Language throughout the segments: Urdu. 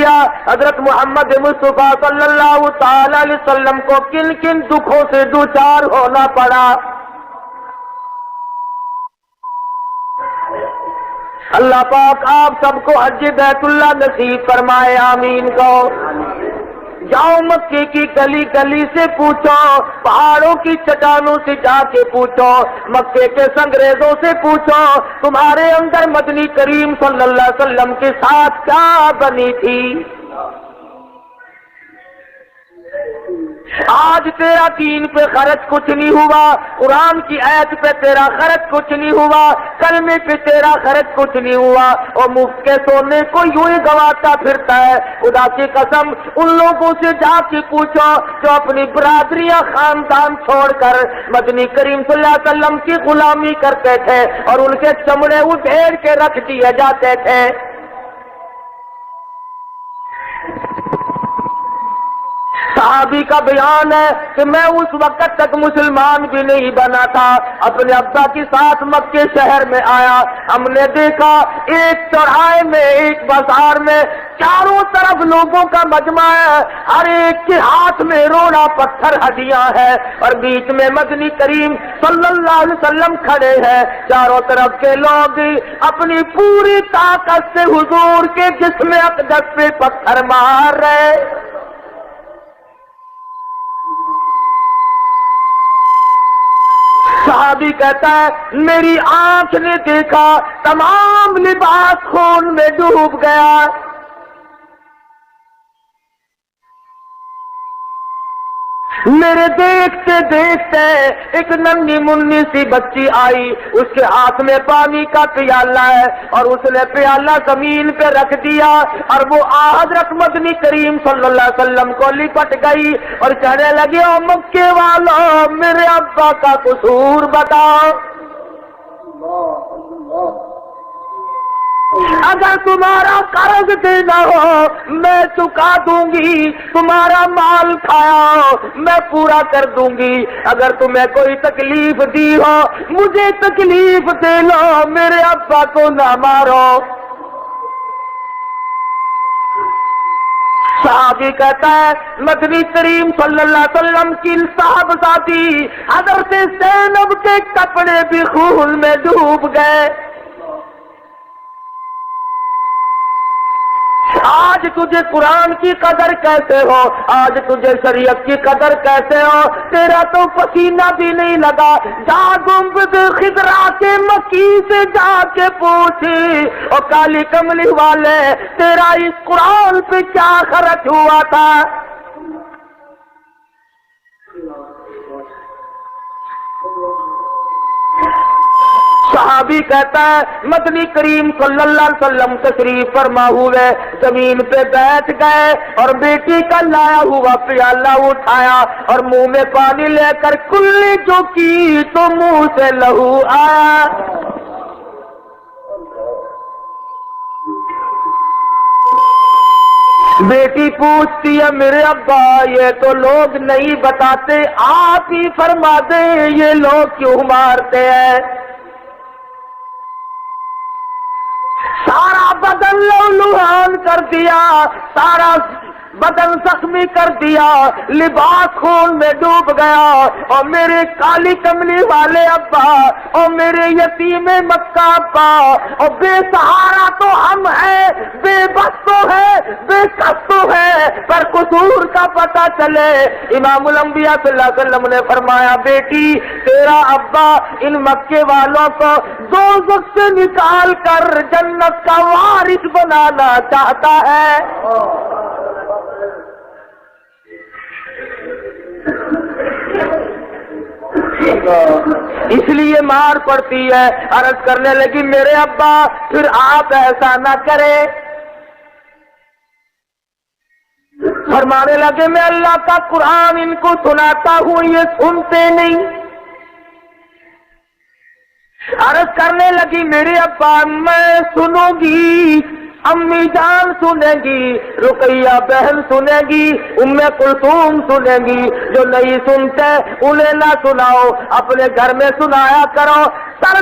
دیا حضرت محمد مصطفیٰ صلی اللہ تعالی علیہ وسلم کو کن کن دکھوں سے دوچار ہونا پڑا۔ اللہ پاک آپ سب کو حج بیت اللہ نصیب فرمائے، آمین کہو۔ جاؤ مکے کی گلی گلی سے پوچھو، پہاڑوں کی چٹانوں سے جا کے پوچھو، مکے کے سنگریزوں سے پوچھو تمہارے اندر مدنی کریم صلی اللہ علیہ وسلم کے ساتھ کیا بنی تھی۔ آج تیرا دین پہ خرچ کچھ نہیں ہوا، قرآن کی آیت پہ تیرا خرچ کچھ نہیں ہوا، کلمے پہ تیرا خرچ کچھ نہیں ہوا، اور مفت کے سونے کو یوں ہی گواتا پھرتا ہے۔ خدا کی قسم ان لوگوں سے جا کے پوچھو جو اپنی برادریاں خاندان چھوڑ کر مدنی کریم صلی اللہ علیہ وسلم کی غلامی کرتے تھے اور ان کے چمڑے ادھیڑ کے رکھ دیے جاتے تھے۔ صحابی کا بیان ہے کہ میں اس وقت تک مسلمان بھی نہیں بنا تھا، اپنے ابا کے ساتھ مکے شہر میں آیا، ہم نے دیکھا ایک چوراہے میں ایک بازار میں چاروں طرف لوگوں کا مجمع ہے، ہر ایک کے ہاتھ میں روڑا پتھر ہڈیاں ہیں اور بیچ میں مدنی کریم صلی اللہ علیہ وسلم کھڑے ہیں۔ چاروں طرف کے لوگ اپنی پوری طاقت سے حضور کے جسم اقدس پہ پتھر مار رہے۔ صحابی کہتا ہے میری آنکھ نے دیکھا تمام لباس خون میں ڈوب گیا۔ میرے دیکھتے دیکھتے ایک ننھی منی سی بچی آئی، اس کے ہاتھ میں پانی کا پیالہ ہے اور اس نے پیالہ زمین پہ رکھ دیا اور وہ حضرت مدنی کریم صلی اللہ علیہ وسلم کو لپٹ گئی اور کہنے لگی او مکے والوں میرے ابا کا قصور بتاؤ، اگر تمہارا قرض دینا ہو میں چکا دوں گی، تمہارا مال کھایا ہو میں پورا کر دوں گی، اگر تمہیں کوئی تکلیف دی ہو مجھے تکلیف دے لو، میرے ابا کو نہ مارو۔ صحابی کہتا ہے مدنی کریم صلی اللہ علیہ وسلم کی صاحبزادی حضرت زینب کے کپڑے بھی خون میں ڈوب گئے۔ آج تجھے قرآن کی قدر کیسے ہو، آج تجھے شریعت کی قدر کیسے ہو، تیرا تو پسینہ بھی نہیں لگا۔ جا گنبد خضرا کے مکی سے جا کے پوچھی اور کالی کملی والے تیرا اس قرآن پہ کیا خرچ ہوا تھا۔ صحابی کہتا ہے مدنی کریم صلی اللہ علیہ وسلم تشریف فرما ہوئے زمین پہ بیٹھ گئے اور بیٹی کا لایا ہوا پیالہ اٹھایا اور منہ میں پانی لے کر کلی جو کی تو منہ سے لہو آیا۔ بیٹی پوچھتی ہے میرے ابا یہ تو لوگ نہیں بتاتے، آپ ہی فرما دیں یہ لوگ کیوں مارتے ہیں۔ سارا بدن لہولہان کر دیا، سارا بدن زخمی کر دیا، لباس خون میں ڈوب گیا، اور میرے کالی کملی والے ابا اور میرے یتیم مکہ ابا اور بے سہارا تو ہم ہیں، بے بس تو ہے، بے کس تو ہے، پر قصور کا پتہ چلے۔ امام الانبیاء صلی اللہ علیہ وسلم نے فرمایا بیٹی تیرا ابا ان مکے والوں کو دوزخ سے نکال کر جنت کا وارث بنانا چاہتا ہے۔ اس لیے مار پڑتی ہے۔ عرض کرنے لگی میرے ابا پھر آپ ایسا نہ کرے، فرمانے لگے میں اللہ کا قرآن ان کو سناتا ہوں یہ سنتے نہیں۔ عرض کرنے لگی میرے ابا میں سنوں گی، امی جان سنے گی، رقیہ بہن سنے گی، ام کلثوم سنے گی، جو نہیں سنتے انہیں نہ سناؤ، اپنے گھر میں سنایا کرو۔ سر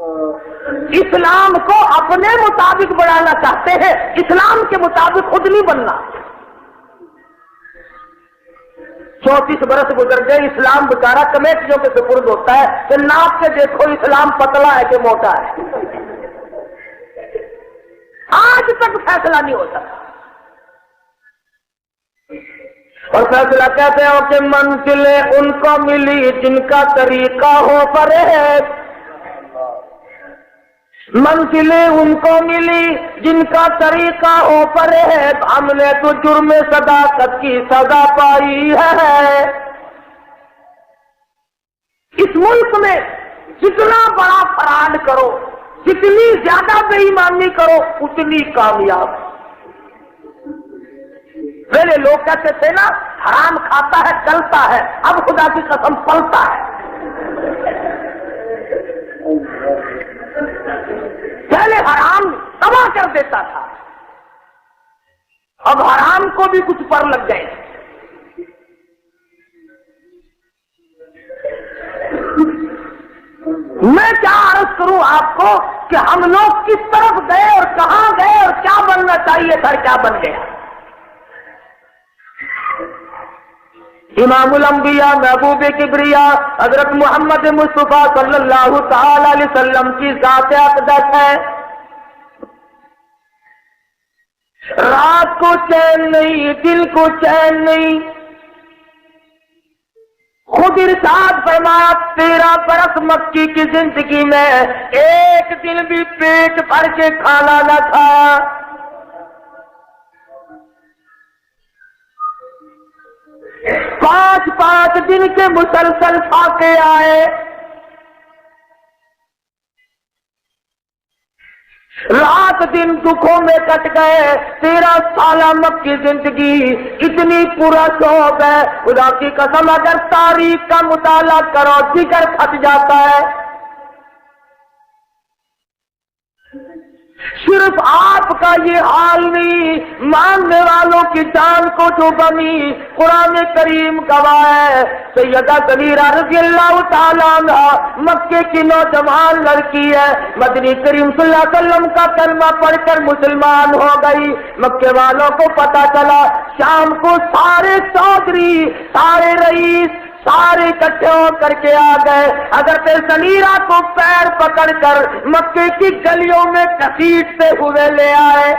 اسلام کو اپنے مطابق بڑھانا چاہتے ہیں، اسلام کے مطابق خود نہیں بننا۔ 34 برس گزر گئے، اسلام بیچارہ کمیٹیوں کے سپرد ہوتا ہے کہ ناپ کے دیکھو اسلام پتلا ہے کہ موٹا ہے، آج تک فیصلہ نہیں ہو سکا۔ اور فیصلہ کہتے ہو کہ منزلیں ان کو ملی جن کا طریقہ ہو پرہیز، منزلیں ان کو ملی جن کا طریقہ ہو پرہیز، ہم نے تو جرم صداقت کی سزا پائی ہے۔ اس ملک میں جتنا بڑا فراڈ کرو، جتنی زیادہ بے ایمانی کرو، اتنی کامیاب۔ پہلے لوگ کہتے تھے نا حرام کھاتا ہے چلتا ہے، اب خدا کی قسم پلتا ہے۔ پہلے حرام تباہ کر دیتا تھا، اب حرام کو بھی کچھ پر لگ گئے۔ میں کیا عرض کروں آپ کو کہ ہم لوگ کس طرف گئے اور کہاں گئے اور کیا بننا چاہیے تھا، کیا بن گیا۔ امام الانبیاء محبوب کبریا حضرت محمد مصطفیٰ صلی اللہ تعالی علیہ وسلم کی ذات اقدس ہے۔ رات کو چین نہیں، دل کو چین نہیں، خود ارشاد فرمایا 13 برس مکی کی زندگی میں ایک دن بھی پیٹ بھر کے کھانا نہ کھایا۔ 5 دن کے مسلسل فاقے آئے، رات دن دکھوں میں کٹ گئے۔ 13 سالہ مکی زندگی اتنی پورا شوق ہے، خدا کی قسم اگر تاریخ کا مطالعہ کرو جگر پھٹ جاتا ہے۔ صرف آپ کا یہ حال نہیں، ماننے والوں کی جان کو جو بنی قرآن کریم گواہ ہے۔ سیدہ سمیرہ رضی اللہ تعالیٰ عنہ مکے کی نوجوان لڑکی ہے، مدنی کریم صلی اللہ علیہ وسلم کا کلمہ پڑھ کر مسلمان ہو گئی۔ مکے والوں کو پتا چلا، شام کو سارے چودھری، سارے رئیس سارے اکٹھے ہو کر کے آ گئے۔ حضرت سمیرہ کو پیر پکڑ کر مکے کی گلیوں میں گھسیٹتے ہوئے لے آئے۔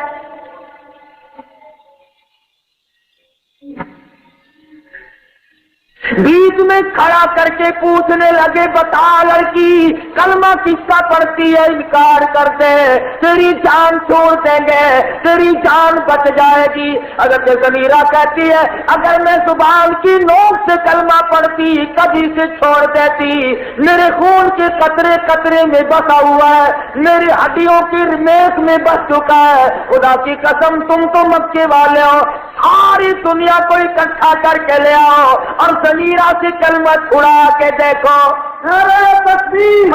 بیچ میں کھڑا کر کے پوچھنے لگے، بتا لڑکی کلمہ کس کا پڑھتی ہے؟ انکار کر دے تیری جان چھوڑ دیں گے، تیری جان بچ جائے گی۔ حضرت سمیرہ کہتی ہے اگر میں زبان کی نوک سے کلمہ پڑھتی کبھی سے چھوڑ دیتی، میرے خون کے قطرے قطرے میں بسا ہوا ہے، میری ہڈیوں کی ریمیس میں بس چکا ہے۔ خدا کی قسم تم تو مکے والے ہو، ساری دنیا کو اکٹھا کر کے لے آؤ اور سمیرہ سے کلمہ چھڑا کے دیکھو۔ نعرہ تکبیر،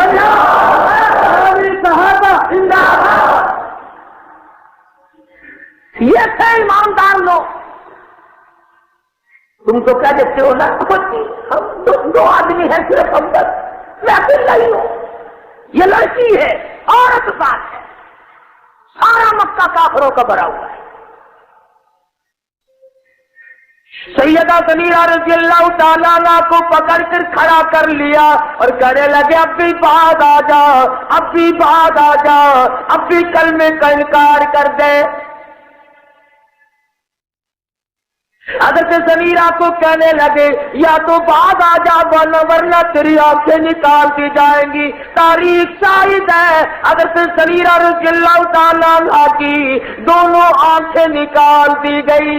صحابہ زندہ باد۔ یہ تھے ایماندار لوگ۔ تم تو کہہ دیتے ہو نا ہم 2 آدمی ہیں صرف ہم 10، میں اکیلا ہی ہوں۔ یہ لڑکی ہے، عورت ذات ہے، سارا مکہ کافروں کا بھرا ہوا ہے۔ سیدہ سمیرہ رضی اللہ تعالیٰ عنہ کو پکڑ کر کھڑا کر لیا اور کہنے لگے اب بھی بعد آ جا، اب بھی بعد آ جا، اب بھی کلمے کا انکار کر دے۔ حضرت سمیرہ کو کہنے لگے یا تو بعد آ جا ورنہ تیری آنکھیں نکال دی جائیں گی۔ تاریخ شاہد ہے حضرت سمیرہ رضی اللہ تعالیٰ عنہ کی دونوں آنکھیں نکال دی گئی۔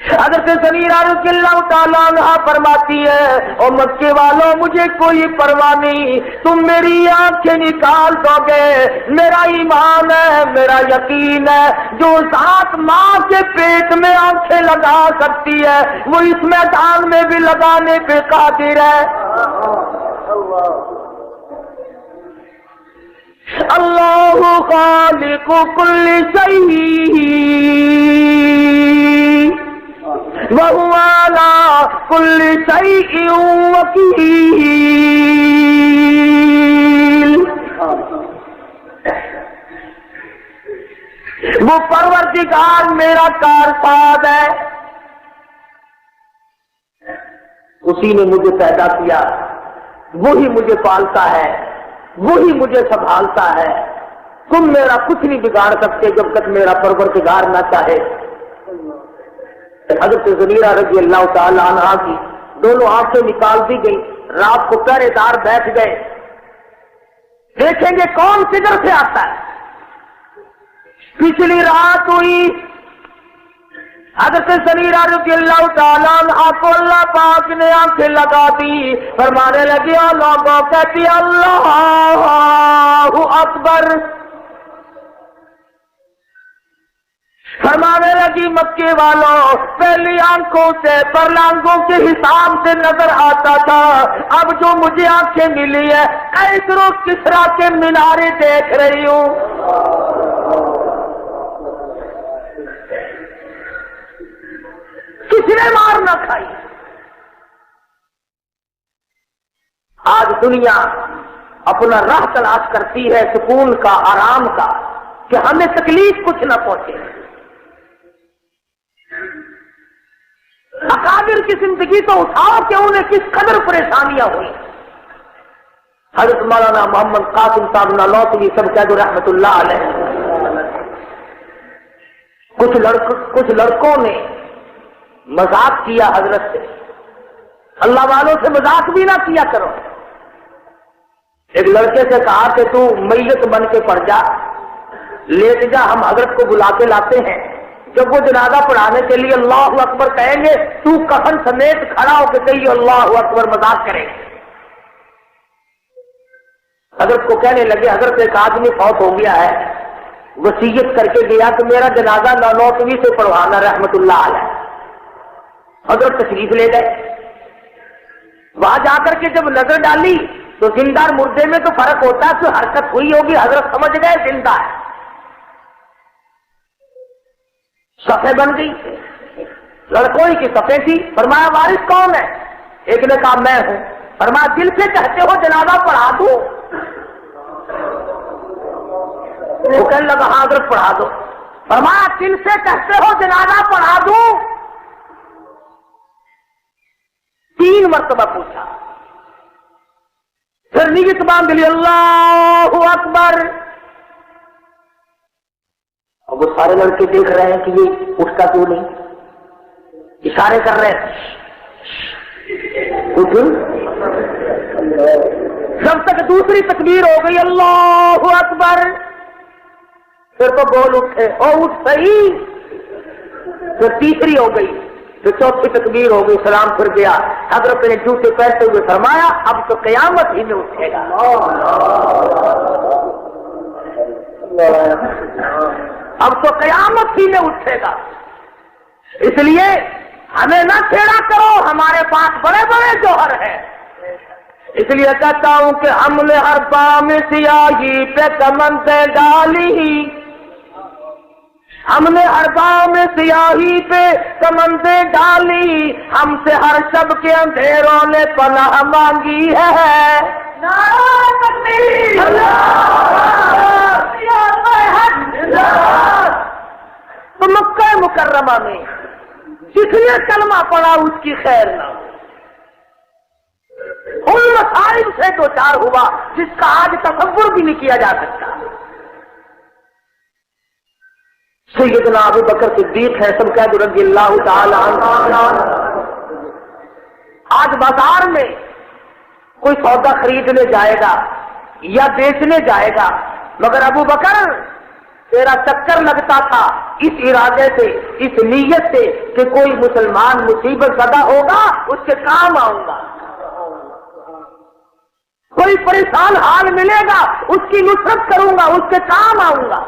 حضرت سمیرہ رضی اللہ تعالیٰ عنہ فرماتی ہے اور مکے والوں مجھے کوئی پرواہ نہیں، تم میری آنکھیں نکال دو گے، میرا ایمان ہے، میرا یقین ہے، جو ذات ماں کے پیٹ میں آنکھیں لگا سکتی ہے وہ اس میدان میں بھی لگانے پہ قادر ہے۔ اللہ خالق کل شیء وَهُوَ عَلَىٰ بكل شيء وكيل. وہ پروردگار میرا کارساز ہے، اسی نے مجھے پیدا کیا، وہی مجھے پالتا ہے، وہی مجھے سنبھالتا ہے. تم میرا کچھ نہیں بگاڑ سکتے جب تک میرا پروردگار نہ چاہے. حضرت زنیرہ رضی اللہ تعالی عنہا کی دونوں آنکھیں نکال دی گئی، رات کو پہرے دار بیٹھ گئے، دیکھیں گے کون کدھر سے آتا ہے. پچھلی رات ہوئی، حضرت زنیرہ رضی اللہ تعالیٰ عنہ کو اللہ پاک نے آنکھیں لگا دی، فرمانے لگی اور لوگوں کہتی اللہ اکبر. فرمانے لگی مکے والوں پہلی آنکھوں سے پرلانگوں کے حساب سے نظر آتا تھا، اب جو مجھے آنکھیں ملی ہے کیسر و کسرا کے مینارے دیکھ رہی ہوں. کس نے مار نہ کھائی. آج دنیا اپنا راہ تلاش کرتی ہے سکون کا، آرام کا، کہ ہمیں تکلیف کچھ نہ پہنچے. اکابر کی زندگی تو اٹھاؤ کہ انہیں کس قدر پریشانیاں ہوئی. حضرت مولانا محمد قاسم صاحب نالوتوی سب قید رحمت اللہ علیہ، کچھ لڑکوں نے مذاق کیا حضرت سے. اللہ والوں سے مذاق بھی نہ کیا کرو. ایک لڑکے سے کہا کہ تو میت بن کے پڑ جا، لیٹ جا، ہم حضرت کو بلا کے لاتے ہیں. جب وہ جنازہ پڑھانے کے لیے اللہ اکبر کہیں گے تو کفن سمیت کھڑا ہو کے کہیے اللہ اکبر، مذاق کریں گے. حضرت کو کہنے لگے حضرت ایک آدمی فوت ہو گیا ہے، وصیت کر کے گیا کہ میرا جنازہ نانوتوی سے پڑھوانا رحمت اللہ علیہ. حضرت تشریف لے گئے. وہاں جا کر کے جب نظر ڈالی تو زندہ اور مردے میں تو فرق ہوتا ہے، تو حرکت ہوئی ہوگی، حضرت سمجھ گئے زندہ ہے. صفیں بن گئی، لڑکوں ہی کی صفیں تھی. فرمایا وارث کون ہے؟ ایک نے کہا میں ہوں. فرمایا دل سے کہتے ہو جنازہ پڑھا دوں؟ وہ کہنے لگا ہاں حضرت پڑھا دو. فرمایا دل سے کہتے ہو جنازہ پڑھا دوں؟ 3 مرتبہ پوچھا، پھر نیت باندھ لی اللہ اکبر. اب وہ سارے لڑکے دیکھ رہے ہیں کہ یہ اٹھتا کیوں نہیں، اشارے کر رہے ہیں. جب تک دوسری تکبیر ہو گئی اللہ اکبر، پھر تو بول اٹھے اور اٹھ صحیح، پھر تیسری ہو گئی، پھر چوتھی تکبیر ہو گئی، سلام پھر گیا. حضرت نے جوتے پہنتے ہوئے فرمایا اب تو قیامت ہی میں اٹھے گا. اب تو قیامت ہی میں اٹھے گا. اس لیے ہمیں نہ چھیڑا کرو، ہمارے پاس بڑے بڑے جوہر ہیں. اس لیے کہتا ہوں کہ ہم نے ہر بام سیاہی پہ کمندیں ڈالی، ہم نے ہر بام سیاہی پہ کمندیں ڈالی، ہم سے ہر شب کے اندھیروں نے پناہ مانگی ہے. تو مکہ مکرمہ میں جس نے کلمہ پڑا اس کی خیر نہ ہو، ان مسائل سے دو چار ہوا جس کا آج تصور بھی نہیں کیا جا سکتا. سیدنا ابو بکر صدیق ہے سب قید رضی اللہ تعالی عنہ. آج بازار میں کوئی سودا خریدنے جائے گا یا بیچنے جائے گا، مگر ابو بکر تیرا چکر لگتا تھا اس ارادے سے، اس نیت سے کہ کوئی مسلمان مصیبت زدہ ہوگا اس کے کام آؤں گا، کوئی پریشان حال ملے گا اس کی نصرت کروں گا، اس کے کام آؤں گا.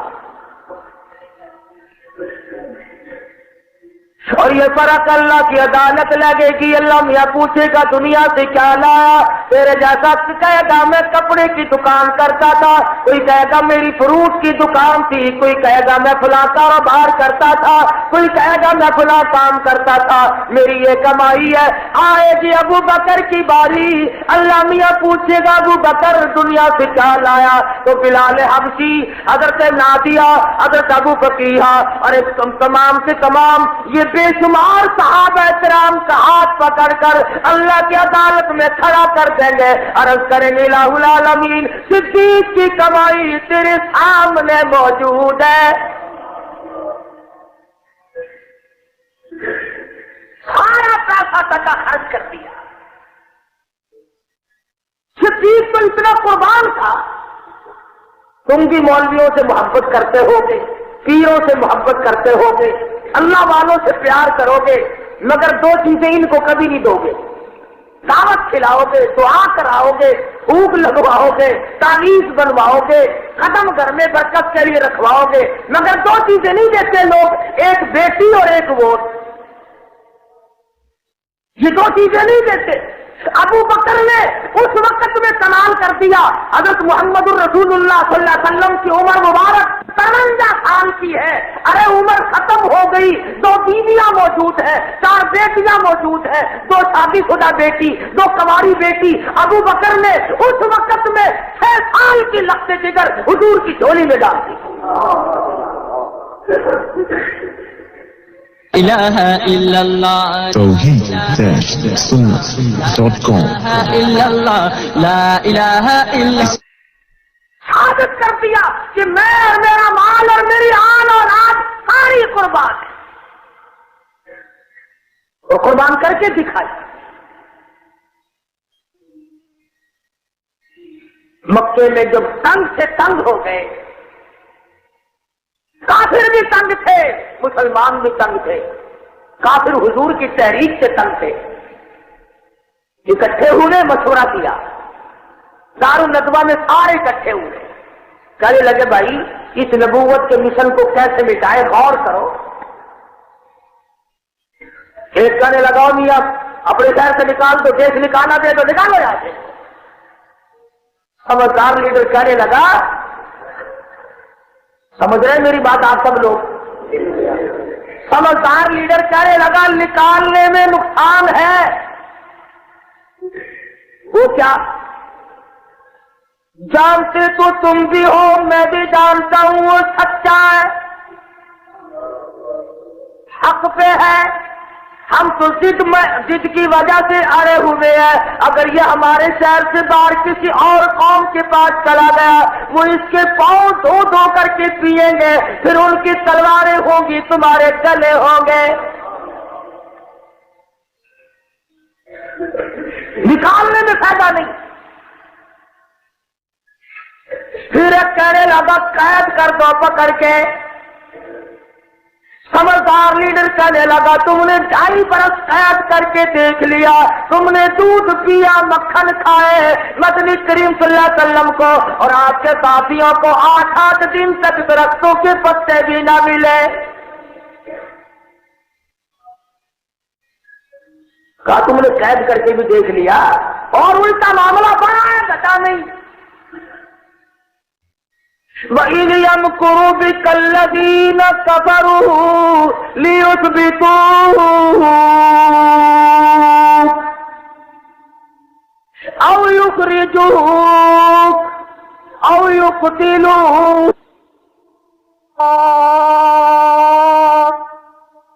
اور یہ فرق اللہ کی عدالت لگے گی. اللہ میاں پوچھے گا دنیا سے کیا لایا؟ تیرے جیسا کہے گا میں کپڑے کی دکان کرتا تھا، کوئی کہے گا میری فروٹ کی دکان تھی، کوئی کہے گا میں فلاں کاروبار کرتا تھا، کوئی کہے گا میں فلاں کام کرتا تھا، میری یہ کمائی ہے۔ آئے گی ابو بکر کی باری، اللہ میاں پوچھے گا ابو بکر دنیا سے کیا لایا؟ تو بلال حبشی، حضرت نادیہ، حضرت ابو فقیہ اور تمام سے تمام یہ بے شمار صحابہ کرام کا ہاتھ پکڑ کر اللہ کی عدالت میں کھڑا کر دیں گے، عرض کریں گے الہ العالمین صدیق کی کمائی تیرے سامنے موجود ہے۔ سارا پیسہ ٹکا خرچ کر دیا۔ صدیق تو اتنا قربان تھا۔ تم بھی مولویوں سے محبت کرتے ہوگے، پیروں سے محبت کرتے ہوگے، اللہ والوں سے پیار کرو گے، مگر دو چیزیں ان کو کبھی نہیں دو گے، دعوت کھلاؤ گے، دعا کراؤ گے، بھوک لگواؤ گے، تعویذ بنواؤ گے، ختم گھر میں برکت کے لیے رکھواؤ گے، مگر دو چیزیں نہیں دیتے لوگ، ایک بیٹی اور ایک ووٹ، یہ دو چیزیں نہیں دیتے۔ ابو بکر نے اس وقت میں کمال کر دیا، حضرت محمد الرسول اللہ صلی اللہ علیہ وسلم کی عمر مبارک 53 سال کی ہے، ارے عمر ختم ہو گئی، 2 بیویاں موجود ہیں، 4 بیٹیاں موجود ہیں، 2 شادی شدہ بیٹی، 2 کنواری بیٹی۔ ابو بکر نے اس وقت میں 6 سال کی لخت جگر حضور کی جھولی میں ڈال دی۔ الہ الا اللہ توحید-سنت.com الا اللہ لا الہ الا ثابت کر دیا کہ میں اور میرا مال اور میری آن اور آج ساری قربان ہے، وہ قربان کر کے دکھائی۔ مکے میں جب تنگ سے تنگ ہو گئے، کافر بھی تنگ تھے، مسلمان بھی تنگ تھے، کافر حضور کی تحریک سے تنگ تھے، اکٹھے ہوئے، مشورہ کیا، دارالندوہ میں سارے اکٹھے ہوئے، کہنے لگے بھائی اس نبوت کے مشن کو کیسے مٹائے، غور کرو۔ ایک کہنے لگاؤ میاں اپنے شہر سے نکال دو، دیش نکالنا دے تو نکالو یہاں سے۔ سمجھدار لیڈر کہنے لگا، سمجھ رہے میری بات آپ سب لوگ؟ سمجھدار لیڈر کہنے لگا نکالنے میں نقصان ہے۔ وہ کیا؟ جانتے تو تم بھی ہو، میں بھی جانتا ہوں وہ سچا ہے، حق پہ ہے، ہم تو ضد کی وجہ سے اڑے ہوئے ہیں، اگر یہ ہمارے شہر سے باہر کسی اور قوم کے پاس چلا گیا، وہ اس کے پاؤں دھو دھو کر کے پیئیں گے، پھر ان کی تلواریں ہوں گی، تمہارے گلے ہوں گے، نکالنے میں فائدہ نہیں۔ پھر ایک کہنے لگا قید کر دو پکڑ کے۔ سمجھدار لیڈر کہنے لگا تم نے 2.5 برس قید کر کے دیکھ لیا، تم نے دودھ پیا، مکھن کھائے مدنی کریم صلی اللہ علیہ وسلم کو، اور آپ کے ساتھیوں کو 8 دن تک درختوں کے پتے بھی نہ ملے۔ کہا تم نے قید کر کے بھی دیکھ لیا، اور الٹا معاملہ بڑا ہے، گھٹا نہیں۔ وَإِذْ يَمْكُرُ بِكَ الَّذِينَ كَفَرُوا لِيُثْبِتُوكَ أَوْ يُخْرِجُوكَ أَوْ يُقْتِلُوكَ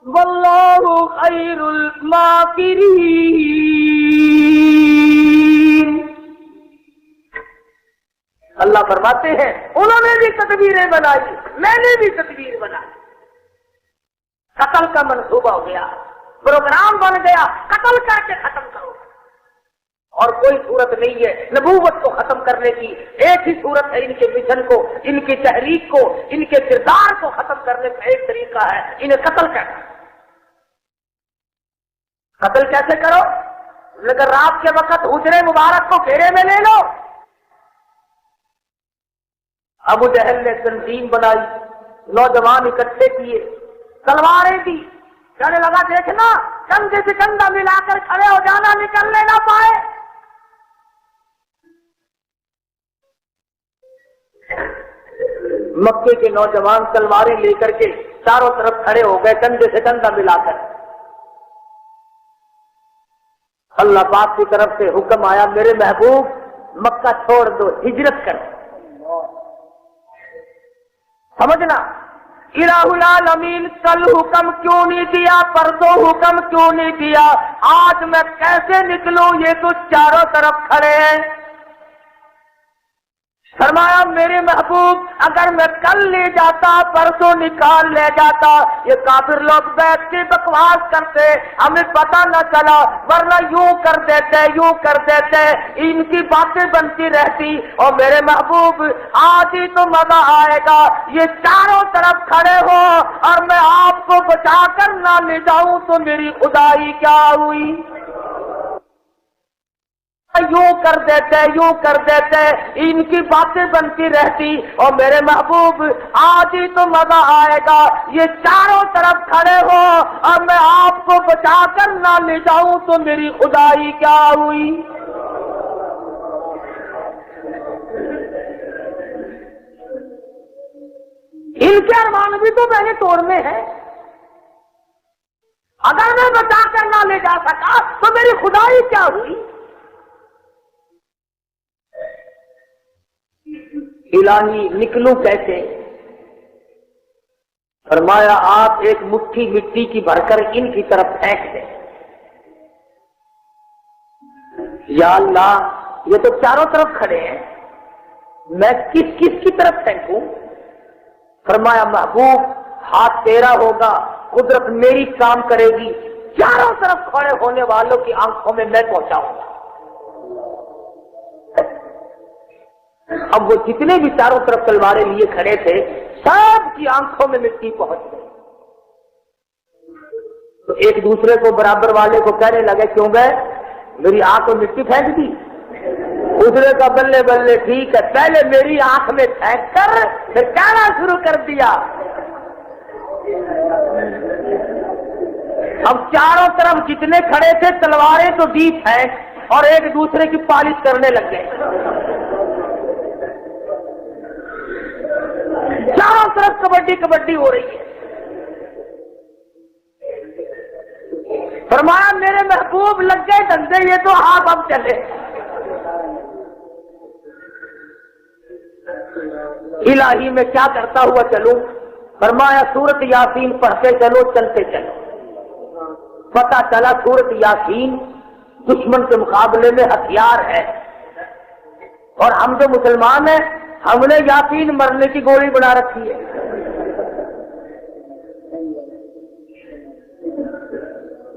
وَاللَّهُ خَيْرُ الْمَاكِرِينَ۔ اللہ فرماتے ہیں انہوں نے بھی تدبیریں بنائی، میں نے بھی تدبیر بنائی، قتل کا منصوبہ ہو گیا، پروگرام بن گیا، قتل کر کے ختم کرو، اور کوئی صورت نہیں ہے نبوت کو ختم کرنے کی، ایک ہی صورت ہے ان کے مشن کو، ان کی تحریک کو، ان کے کردار کو ختم کرنے کا ایک طریقہ ہے انہیں قتل کرنا۔ قتل کیسے کرو؟ اگر رات کے وقت حجرے مبارک کو گھیرے میں لے لو۔ ابو جہل نے تنظیم بنائی، نوجوان اکٹھے کیے، تلواریں دی، کہنے لگا دیکھنا کندھے سے کندھا ملا کر کھڑے ہو جانا، نکلنے نہ پائے۔ مکے کے نوجوان تلواریں لے کر کے چاروں طرف کھڑے ہو گئے کندھے سے کندھا ملا کر. اللہ پاک کی طرف سے حکم آیا میرے محبوب مکہ چھوڑ دو, ہجرت کر. سمجھنا الہ العالمین کل حکم کیوں نہیں دیا, پرسوں حکم کیوں نہیں دیا, آج میں کیسے نکلوں, یہ تو چاروں طرف کھڑے ہیں. فرمایا میرے محبوب اگر میں کل لے جاتا, پرسوں نکال لے جاتا, یہ کافر لوگ بیٹھ کے بکواس کرتے, ہمیں پتہ نہ چلا, ورنہ یوں کر دیتے, ان کی باتیں بنتی رہتی. اور میرے محبوب آج ہی تو مزہ آئے گا, یہ چاروں طرف کھڑے ہو اور میں آپ کو بچا کر نہ لے جاؤں تو میری خدائی کیا ہوئی. یوں کر دیتے, ان کی باتیں بنتی رہتی. اور میرے محبوب آج ہی تو مزہ آئے گا, یہ چاروں طرف کھڑے ہو اور میں آپ کو بچا کر نہ لے جاؤں تو میری خدائی کیا ہوئی. ان کے ارمان بھی تو میں نے توڑنے ہیں. اگر میں بچا کر نہ لے جا سکا تو میری خدائی کیا ہوئی. الہی نکلوں کیسے؟ فرمایا آپ ایک مٹھی مٹی کی بھر کر ان کی طرف پھینک دیں. یا اللہ یہ تو چاروں طرف کھڑے ہیں, میں کس کی طرف پھینکوں؟ فرمایا محبوب ہاتھ تیرا ہوگا, قدرت میری کام کرے گی, چاروں طرف کھڑے ہونے والوں کی آنکھوں میں میں پہنچاؤں گا. اب وہ جتنے بھی چاروں طرف تلواریں لیے کھڑے تھے سب کی آنکھوں میں مٹی پہنچ گئی. تو ایک دوسرے کو برابر والے کو کہنے لگے کیوں گئے, میری آنکھ میں مٹی پھینک دی. دوسرے کا بلے بلے ٹھیک ہے, پہلے میری آنکھ میں پھینک کر پھر کہنا شروع کر دیا. اب چاروں طرف جتنے کھڑے تھے تلواریں تو دی پھینک اور ایک دوسرے کی پالش کرنے لگ گئے. چاروں طرف کبڈی ہو رہی ہے. فرمایا میرے محبوب لگ گئے دندے, یہ تو آپ اب چلے. الہی میں کیا کرتا ہوا چلوں؟ فرمایا سورت یاسین پڑھتے چلو, چلتے چلو. پتہ چلا سورت یاسین دشمن کے مقابلے میں ہتھیار ہے, اور ہم جو مسلمان ہیں ہم نے یاسین مرنے کی گولی بنا رکھی ہے.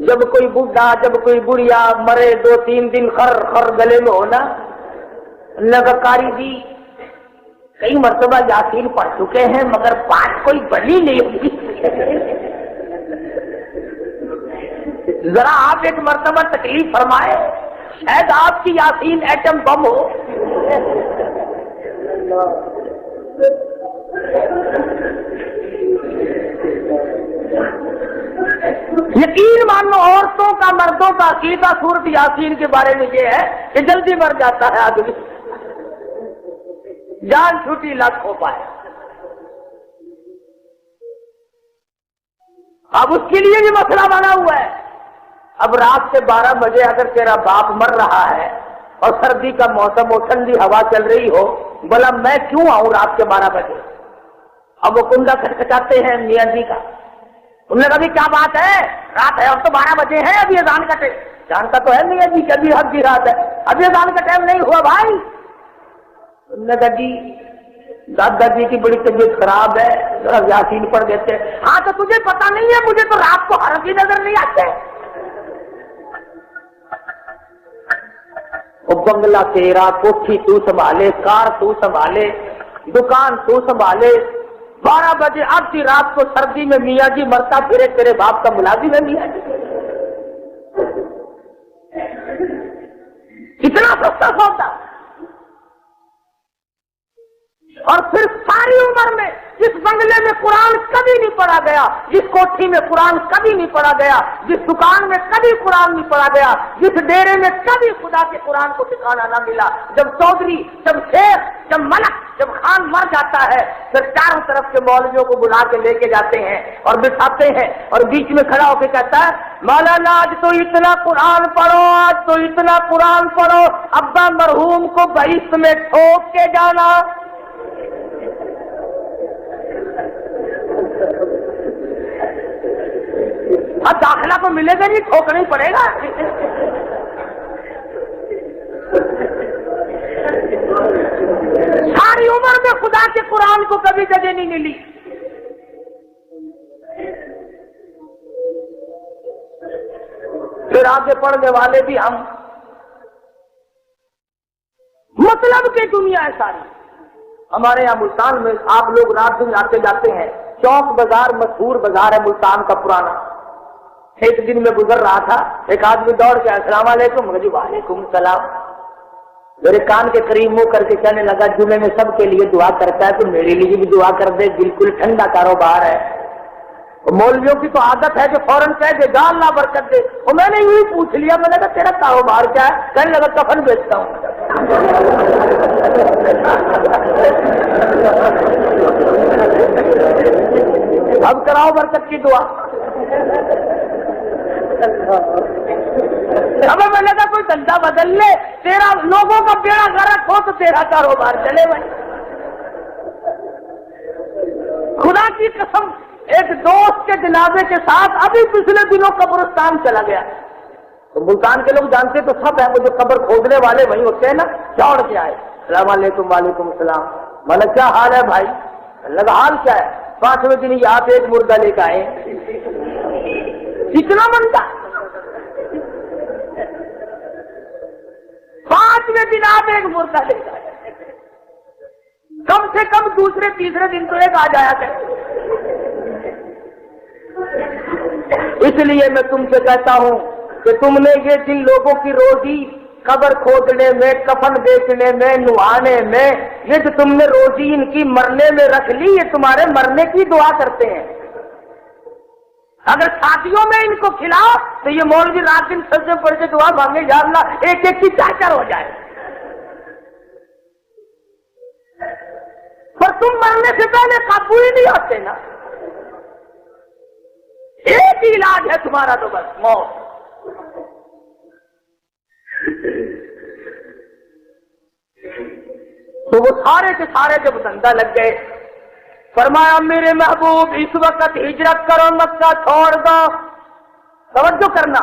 جب کوئی بوڑھا جب کوئی بڑھیا مرے 2-3 دن خر گلے میں ہونا. لگکاری جی کئی مرتبہ یاسین پڑھ چکے ہیں مگر بات کوئی بڑی نہیں ہوئی. ذرا آپ ایک مرتبہ تکلیف فرمائے, شاید آپ کی یاسین ایٹم بم ہو. یقین مانو عورتوں کا مردوں کا عقیدہ سورت یاسین کے بارے میں یہ ہے کہ جلدی مر جاتا ہے آدمی, جان چھوٹی لاکھ ہو پائے. اب اس کے لیے بھی مسئلہ بنا ہوا ہے. اب رات سے 12 بجے اگر تیرا باپ مر رہا ہے اور سردی کا موسم ہو, ٹھنڈی ہوا چل رہی ہو, بولا میں کیوں آؤں رات کے 12 بجے. اب وہ کنڈا کھٹکھٹاتے ہیں میاں جی کا. انہوں نے کہا بھی کیا بات ہے, رات ہے اب تو 12 بجے ہیں, ابھی اذان کا ٹائم. جانتا تو ہے میاں جی کہ ابھی حد کی رات ہے, ابھی اذان کا ٹائم نہیں ہوا بھائی. انہوں نے کہا جی دادا جی کی بڑی طبیعت خراب ہے, ذرا یاسین پڑھ دیتے. ہاں تو تجھے پتا نہیں ہے, مجھے تو رات کو حرف ہی نظر نہیں آتے. وہ بنگلہ تیرا, کوٹھی تو سنبھالے, کار تو سنبھالے, دکان تو سنبھالے. 12 بجے اب کی رات کو سردی میں میاں جی مرتا پھرے, تیرے باپ کا ملازم ہے میاں جی. کتنا سستا سودا. اور پھر ساری عمر میں جس بنگلے میں قرآن کبھی کبھی نہیں پڑھا گیا، جس کوٹھی میں قرآن کبھی نہیں پڑھا گیا، جس دکان میں کبھی قرآن نہیں پڑھا گیا، جس ڈیرے میں کبھی خدا کے قرآن کو ٹھکانا نہ ملا، جب چودھری، جب شیخ، جب ملک، جب خان مر جاتا ہے پھر چاروں طرف کے مولویوں کو بلا کے لے کے جاتے ہیں اور بٹھاتے ہیں اور بیچ میں کھڑا ہو کے کہتا ہے مولانا آج تو اتنا قرآن پڑھو، آج تو اتنا قرآن پڑھو، ابا مرحوم کو بہشت میں ٹھوک کے جانا۔ اب داخلہ تو ملے گا نہیں، ٹھوکنا ہی پڑے گا۔ ساری عمر میں خدا کے قرآن کو کبھی جگہ نہیں ملی۔ پھر آگے پڑھنے والے بھی ہم، مطلب کہ دنیا ہے ساری۔ ہمارے یہاں ملتان میں آپ لوگ رات دن آتے جاتے ہیں، چوک بازار مشہور بازار ہے ملتان کا پرانا۔ ایک دن میں گزر رہا تھا، ایک آدمی دوڑ کے السلام علیکم، مجھے وعلیکم السلام۔ میرے کان کے قریب منہ کر کے کہنے لگا جمعے میں سب کے لیے دعا کرتا ہے تو میرے لیے بھی دعا کر دے، بالکل ٹھنڈا کاروبار ہے۔ مولویوں کی تو عادت ہے کہ فوراً کہہ دے گا اللہ برکت دے، اور میں نے یوں ہی پوچھ لیا، میں نے کہا تیرا کاروبار کیا ہے؟ کہنے لگا کفن بیچتا ہوں۔ اب کراؤ برکت کی دعا۔ اب میں نے کہا کوئی دھندا بدل لے، تیرا لوگوں کا بیڑا غرق ہو تو تیرا کاروبار چلے بھائی۔ خدا کی قسم، ایک دوست کے جنازے کے ساتھ ابھی پچھلے دنوں قبرستان چلا گیا۔ تو ملتان کے لوگ جانتے تو سب ہیں، وہ جو قبر کھودنے والے وہی ہوتے ہیں نا، دوڑ کے آئے، السلام علیکم، وعلیکم السلام۔ میں کیا حال ہے بھائی؟ لگا حال کیا ہے؟ 5ویں دن یہاں پہ ایک مردہ لے کے آئے، کتنا بنتا؟ 5ویں دن آپ ایک مردہ لے کے آئے، کم سے کم دوسرے تیسرے دن تو ایک آ جایا کرے۔ اس لیے میں تم سے کہتا ہوں کہ تم نے یہ جن لوگوں کی روزی قبر کھودنے میں، کفن بیچنے میں، نہانے میں، یہ جو تم نے روزی ان کی مرنے میں رکھ لی، یہ تمہارے مرنے کی دعا کرتے ہیں۔ اگر شادیوں میں ان کو کھلاؤ تو یہ مولوی رات دن سجدے پڑھ کے دعا مانگے یا اللہ ایک ایک کی چاچر ہو جائے، پر تم مرنے سے پہلے قابو ہی نہیں ہوتے نا۔ ایک ہی علاج ہے تمہارا تو بس موت۔ تو وہ سارے کے سارے جب دھندا لگ گئے، فرمایا میرے محبوب اس وقت ہجرت کرو، مکہ چھوڑ دو۔ توجہ کرنا،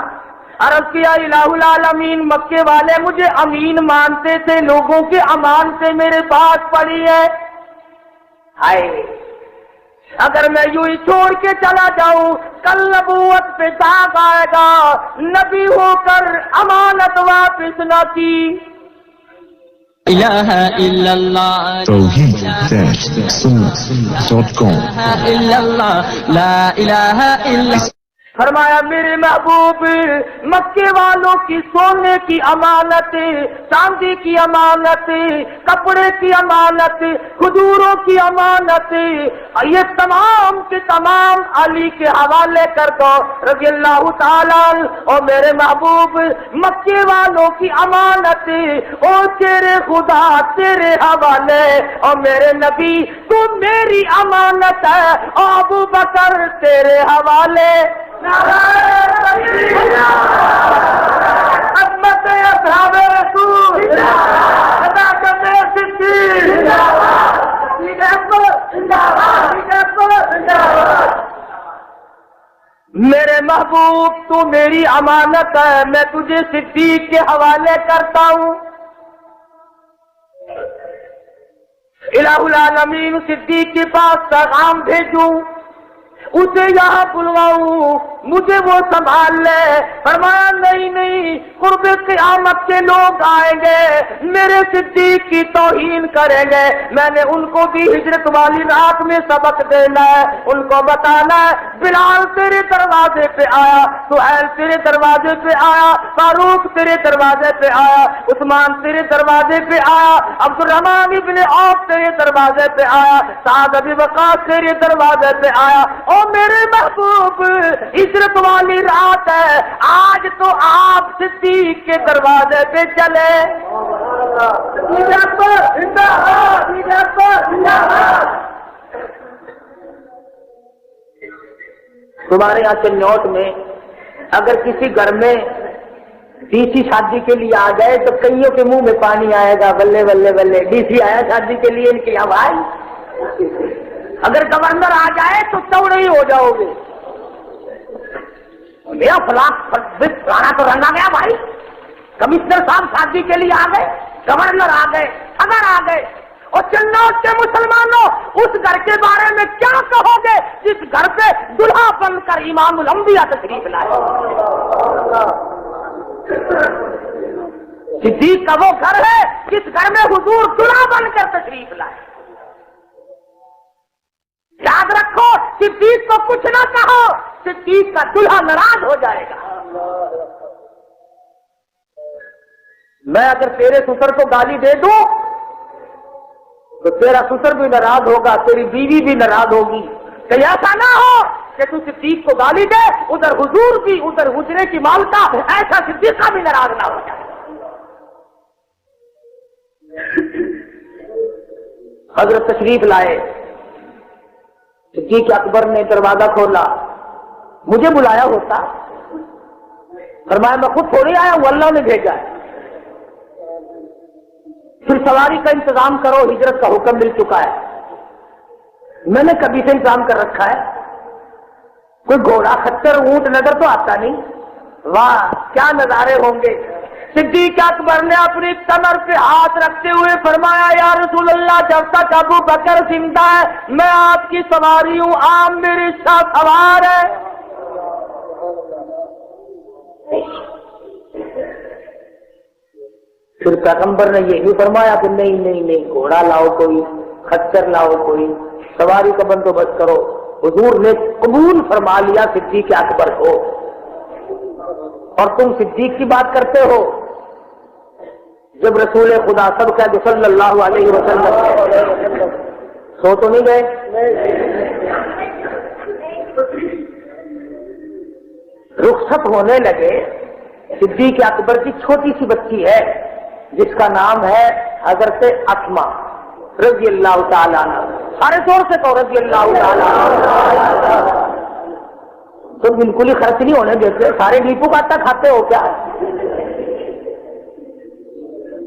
عرض کیا الہ العالمین، مکے والے مجھے امین مانتے تھے، لوگوں کے امان سے میرے پاس پڑی ہے۔ ہائے اگر میں یوں ہی چھوڑ کے چلا جاؤں، کل نبوت پہ داغ آئے گا، نبی ہو کر امانت واپس نہ کی۔ الہ الا اللہ توحید-sunnah.com الا اللہ لا الہ الا فرمایا میرے محبوب مکے والوں کی سونے کی امانت، چاندی کی امانت، کپڑے کی امانت، کھجوروں کی امانت، یہ تمام کے تمام علی کے حوالے کر دو رضی اللہ تعالی۔ اور میرے محبوب مکے والوں کی امانت اور تیرے خدا تیرے حوالے، اور میرے نبی تو میری امانت ہے، اور ابو بکر تیرے حوالے۔ عظمت اصحاب رسول، صداقت صدیق، میرے محبوب تو میری امانت ہے، میں تجھے صدیق کے حوالے کرتا ہوں۔ الہ العالمین صدیق کے پاس پیغام بھیجوں، اسے یہاں بلواؤں، مجھے وہ سنبھال لے۔ فرمایا نہیں نہیں، قرب قیامت کے لوگ آئیں گے، میرے صدیق کی توہین کریں گے، میں نے ان کو بھی ہجرت والی رات میں سبق دینا ہے، ان کو بتانا ہے بلال تیرے دروازے پہ آیا, سہیل تیرے دروازے پہ آیا, فاروق تیرے دروازے پہ آیا, عثمان تیرے دروازے پہ آیا, عبد الرحمن ابن عوف تیرے دروازے پہ آیا, سعد ابی وقاص تیرے دروازے پہ آیا. او میرے محبوب, ہجرت والی رات ہے, آج تو آپ صدیق کے دروازے پہ چلے. تمہارے یہاں چنوٹ میں اگر کسی گھر میں ڈی سی شادی کے لیے آ جائے تو کئیوں کے منہ میں پانی آئے گا, بلے بلے بلے ڈی سی آیا شادی کے لیے, ان کی آواز. اگر گورنر آ جائے تو چوڑے ہی ہو جاؤ گے. میرا فلانا تو رنگا گیا بھائی, کمشنر صاحب شادی کے لیے آ گئے, گورنر آ گئے, صدر آ گئے. اور چنوٹ کے مسلمانوں, اس گھر کے بارے میں کیا کہو گے جس گھر پہ دلہا بن کر امام الانبیاء تشریف لائے؟ صدیق کا وہ گھر ہے جس گھر میں حضور دلہا بن کر تشریف لائے. یاد رکھو, صدیق کو کچھ نہ کہو, صدیق کا دلہا ناراض ہو جائے گا. میں اگر تیرے سسر کو گالی دے دوں تو تیرا سسر بھی ناراض ہوگا, تیری بیوی بھی ناراض ہوگی. کہ ایسا نہ ہو کہ تو صدیق کو گالی دے, ادھر حضور بھی, ادھر حجرے کی مالکہ, ایسا صدیقہ بھی ناراض نہ ہو جائے. حضرت تشریف لائے, صدیق اکبر نے دروازہ کھولا. مجھے بلایا ہوتا, فرمایا میں خود تھوڑی آیا ہوں, اللہ نے بھیجا ہے. پھر سواری کا انتظام کرو, ہجرت کا حکم مل چکا ہے. میں نے کبھی سے انتظام کر رکھا ہے. کوئی گھوڑا خچر اونٹ نظر تو آتا نہیں. واہ کیا نظارے ہوں گے. صدیق اکبر نے اپنی کمر پہ ہاتھ رکھتے ہوئے فرمایا, یا رسول اللہ, جب تک ابو بکر زندہ ہے میں آپ کی سواری ہوں, آپ میرے ساتھ سوار ہے. پھر پیغمبر نے یہی فرمایا کہ نہیں نہیں نہیں, گھوڑا لاؤ کوئی, خچر لاؤ کوئی, سواری کا بندوبست کرو. حضور نے قبول فرما لیا صدیق اکبر ہو, اور تم صدیق کی بات کرتے ہو جب رسول خدا سب کہہ دو صلی اللہ علیہ وسلم سو تو نہیں گئے. رخصت ہونے لگے. صدیق اکبر کی چھوٹی سی بچی ہے جس کا نام ہے حضرت اسما رضی اللہ تعالیٰ عنہ. سارے زور سے کہو رضی اللہ تعالیٰ. تو بالکل ہی خرچ نہیں ہونے دیتے, سارے ڈیپو کا آٹا کھاتے ہو کیا؟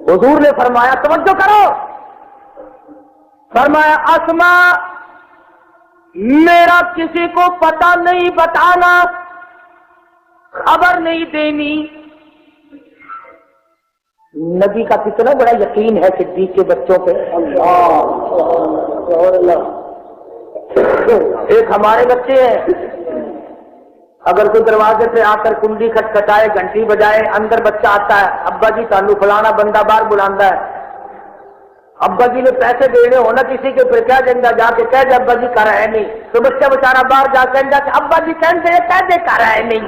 حضور نے فرمایا, توجہ کرو, فرمایا اسما میرا کسی کو پتہ نہیں بتانا, خبر نہیں دینی. نبی کا کتنا بڑا یقین ہے صدیق کے بچوں پہ. ایک ہمارے بچے ہیں, اگر کوئی دروازے پہ آ کر کنڈی کھٹکھٹائے, گھنٹی بجائے, اندر بچہ آتا ہے, ابا جی سانو فلانا بندہ باہر بلانا ہے. ابا جی نے پیسے دینے ہونا کسی کے, پھر کہہ دیں گا جا کے کہہ دے ابا جی کر رہے نہیں, تو بچہ بچارا باہر جا کر کہ ابا جی کہہ دے کر رہے نہیں.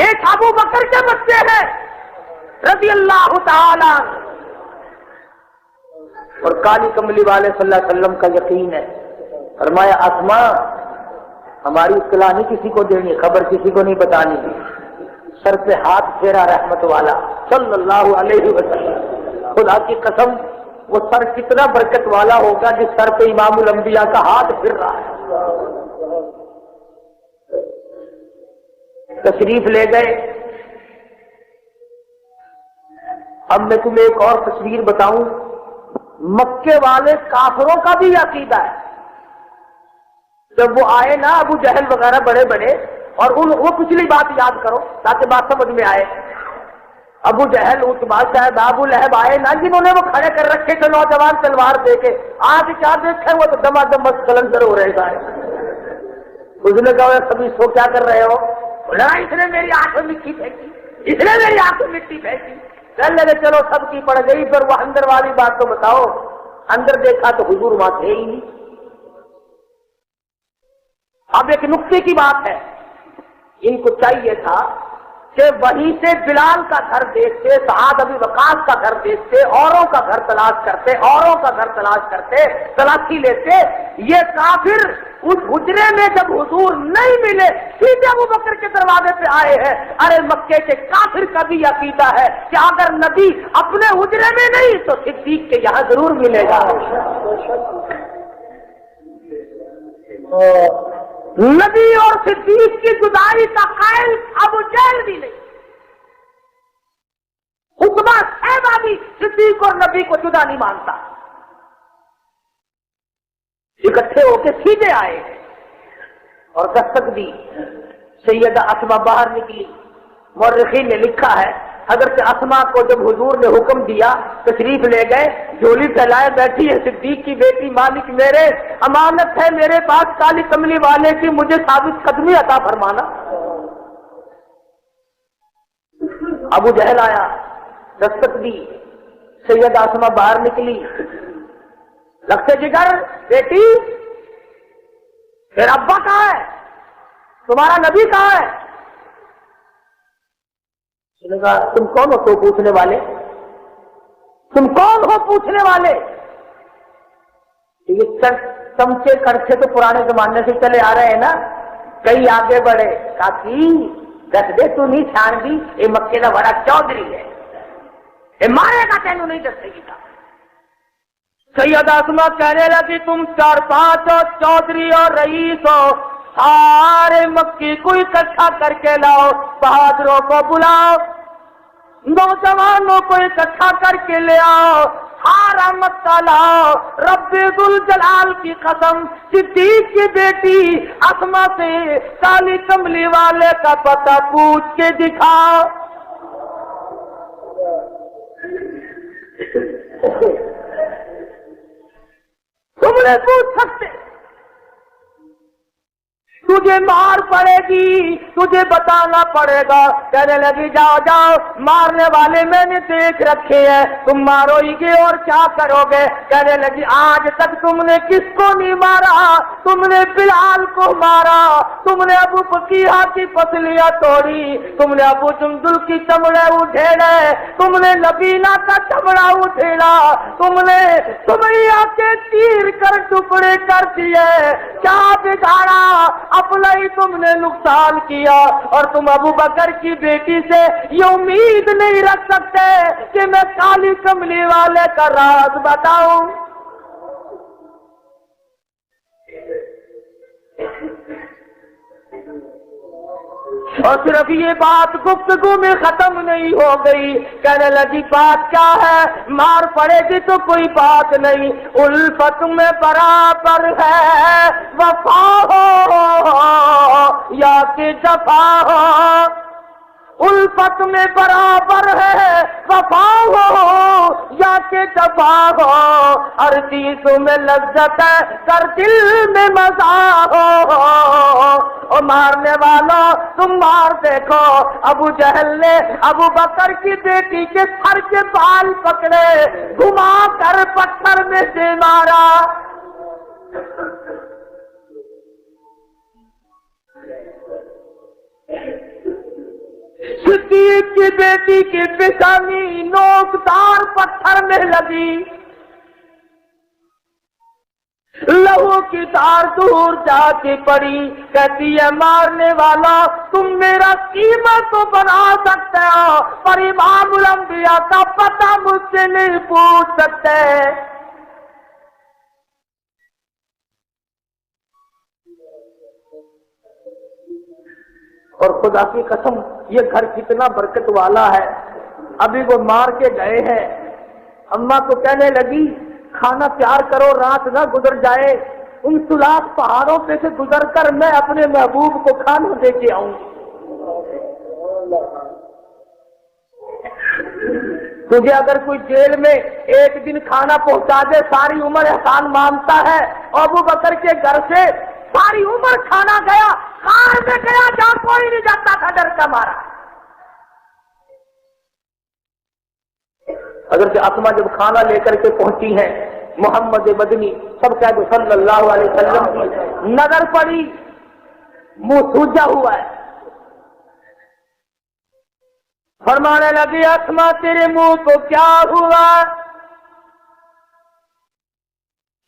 ایک ابو بکر کے بچے ہیں رضی اللہ تعالی, اور کالی کملی والے صلی اللہ علیہ وسلم کا یقین ہے. فرمایا اسما ہماری اطلاع نہیں کسی کو دینی, خبر کسی کو نہیں بتانی. سر پہ ہاتھ پھیرا رحمت والا صلی اللہ علیہ وسلم. خدا کی قسم وہ سر کتنا برکت والا ہوگا جس سر پہ امام الانبیاء کا ہاتھ پھر رہا ہے. تشریف لے گئے. اب میں تمہیں ایک اور تصویر بتاؤں. مکے والے کافروں کا بھی عقیدہ ہے. جب وہ آئے نا ابو جہل وغیرہ بڑے بڑے, اور وہ پچھلی بات یاد کرو تاکہ بات سمجھ میں آئے. ابو جہل, عتبہ صاحب, ابو لہب آئے نا جنہوں نے وہ کھڑے کر رکھے تھے نوجوان تلوار دے کے, آج کیا دیکھے وہ تو دما دم قلندر ہو رہے گا. اس نے کہا سبھی سو کیا کر رہے ہو؟ اس نے میری آنکھ میں مٹی پھینکی, اس نے میری آنکھ میں مٹی پھینکی. کہنے لگے چلو سب کی پڑ گئی, پھر وہ اندر والی بات تو بتاؤ. اندر دیکھا تو حضور وہاں تھے ہی نہیں۔ اب ایک نقطے کی بات ہے، ان کو چاہیے تھا کہ وہیں سے بلال کا گھر دیکھتے، سعد ابی وقاص کا گھر دیکھتے، اوروں کا گھر تلاش کرتے، اوروں کا گھر تلاش کرتے، تلاشی لیتے۔ یہ کافر اس حجرے میں جب حضور نہیں ملے، سیدھے ابو بکر کے دروازے پہ آئے ہیں۔ ارے مکے کے کافر کا بھی عقیدہ ہے کہ اگر نبی اپنے حجرے میں نہیں تو صدیق کے یہاں ضرور ملے گا۔ نبی اور صدیق کی جدائی کا قائل ابو جہل بھی نہیں، عتبہ شیبہ بھی صدیق اور نبی کو جدا نہیں مانتا۔ اکٹھے ہو کے سیدھے آئے اور دستک دی، سیدہ اسما باہر نکلی۔ مورخین نے لکھا ہے حضرت اسما کو جب حضور نے حکم دیا تشریف لے گئے، جھولی پھیلائے بیٹھی ہے صدیق کی بیٹی، مالک میرے امانت ہے میرے پاس کالی کملی والے کی، مجھے ثابت قدمی عطا فرمانا۔ ابو جہل آیا، دستک دی، سیدہ اسما باہر نکلی۔ لگتے جگر بیٹی پھر ابا کہاں ہے، تمہارا نبی کہاں ہے؟ تم کون ہو پوچھنے والے، تم کون ہو پوچھنے والے؟ یہ چمچے کڑچے تو پرانے زمانے سے چلے آ رہے ہیں نا، کئی آگے بڑھے، کافی دس دے تو نہیں چھان دی، یہ مکے کا بڑا چودھری ہے، یہ مارے گا تینوں نہیں دسے گی۔ سیدہ اسما کہنے لگی تم 4-5 چودھری اور رئیس ہو، سارے مکی کو اکٹھا کر کے لاؤ، بہادروں کو بلاؤ، نوجوانوں کو اکٹھا کر کے لے آؤ، سارا مکہ لاؤ، رب ذوالجلال کی قسم صدیق کی بیٹی اسما سے کالی کملی والے کا پتہ پوچھ کے دکھاؤ۔ تم نے پوچھ سکتے، تجھے مار پڑے گی، تجھے بتانا پڑے گا۔ کہنے لگی جاؤ جاؤ، مارنے والے میں نے دیکھ رکھے ہیں، تم مارو گے اور کیا کرو گے؟ کہنے لگی آج تک تم نے کس کو نہیں مارا، تم نے بلال کو مارا، تم نے ابو بکیہ کی پسلیاں توڑی، تم نے ابو جندل کی چمڑے اٹھیڑے، تم نے نبینا کا چمڑا اٹھیڑا، تم نے سمیہ کے چیر کر ٹکڑے کر دیے، کیا بگاڑا؟ اپنا ہی تم نے نقصان کیا، اور تم ابو بکر کی بیٹی سے یہ امید نہیں رکھ سکتے کہ میں کالی کملی والے کا راز بتاؤں۔ اور صرف یہ بات گفتگو میں ختم نہیں ہو گئی، کہنے لگی بات کیا ہے؟ مار پڑے گی تو کوئی بات نہیں، الفت میں برابر ہے وفا ہو یا کہ جفا ہو، الفت میں برابر ہے وفا ہو یا کہ جفا ہو، ہر چیز میں لذت ہے کر دل میں مزہ ہو، اور مارنے والوں تم مار دیکھو، ابو جہل نے ابو بکر کی بیٹی کے سر کے بال پکڑے، گھما کر پتھر میں سے مارا۔ صدیق کی بیٹی کی پیشانی نوکدار پتھر میں لگی، لہو کی دھار دور جا کے پڑی، کہتی ہے مارنے والا تم میرا قیمہ تو بنا سکتے ہو پر امام الانبیاء کا پتہ مجھ سے نہیں پوچھ سکتے۔ اور خدا کی قسم یہ گھر کتنا برکت والا ہے، ابھی وہ مار کے گئے ہیں، اماں کو کہنے لگی کھانا تیار کرو رات نہ گزر جائے، ان سلاخ پہاڑوں پہ سے گزر کر میں اپنے محبوب کو کھانا دے کے آؤں گی۔ تجھے اگر کوئی جیل میں ایک دن کھانا پہنچا دے ساری عمر احسان مانتا ہے، ابو بکر کے گھر سے ساری عمر کھانا گیا، کار میں گیا جہاں کوئی نہیں جاتا تھا ڈر کا مارا۔ حضرت اسما جب کھانا لے کر کے پہنچی ہیں محمد مدنی سب کہہ دو صلی اللہ علیہ وسلم کی نظر پڑی، منہ سوجا ہوا ہے، فرمانے لگی اسما تیرے منہ کو کیا ہوا؟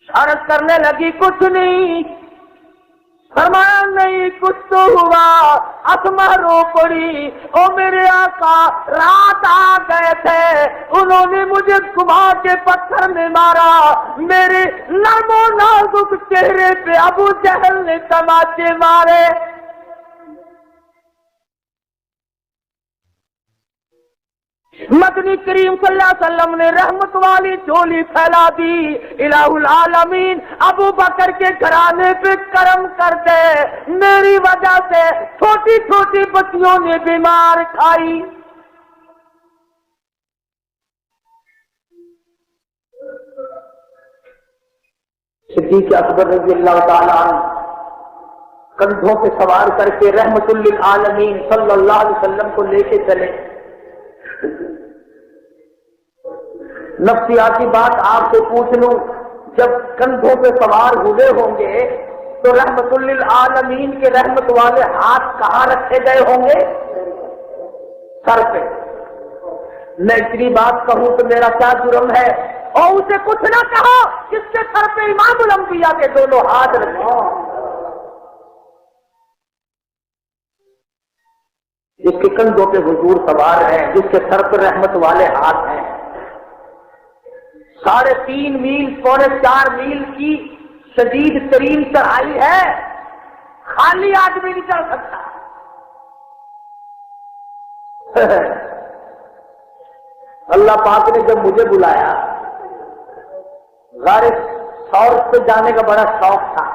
عرض کرنے لگی کچھ نہیں، فرمایا نہیں کچھ تو ہوا۔ اسما رو پڑی، او میرے آقا رات آ گئے تھے، انہوں نے مجھے گھما کے پتھر میں مارا، میرے نرم و نازک چہرے پہ ابو جہل نے تماچے مارے۔ مدنی کریم صلی اللہ علیہ وسلم نے رحمت والی چولی پھیلا دی، الہ العالمین ابو بکر کے گھرانے پہ کرم کر دے، میری وجہ سے چھوٹی چھوٹی بچیوں نے بیمار کھائی۔ صدیق اکبر رضی اللہ تعالیٰ عنہ کندھوں پہ سوار کر کے رحمت للعالمین صلی اللہ علیہ وسلم کو لے کے چلے۔ نفسیاتی بات آپ سے پوچھ لوں، جب کندھوں پہ سوار ہوئے ہوں گے تو رحمت للعالمین کے رحمت والے ہاتھ کہاں رکھے گئے ہوں گے؟ سر پہ۔ میں اتنی بات کہوں تو میرا کیا جرم ہے؟ اور اسے کچھ نہ کہو، جس کے سر پہ امام الانبیاء کے دونوں ہاتھ رکھے، جس کے کندھوں پہ حضور سوار ہیں، جس کے سر پہ رحمت والے ہاتھ ہیں۔ 3.5 میل 4.25 میل کی شدید ترین چڑھائی ہے، خالی آدمی نہیں چڑھ سکتا۔ اللہ پاک نے جب مجھے بلایا، غار ثور پہ جانے کا بڑا شوق تھا۔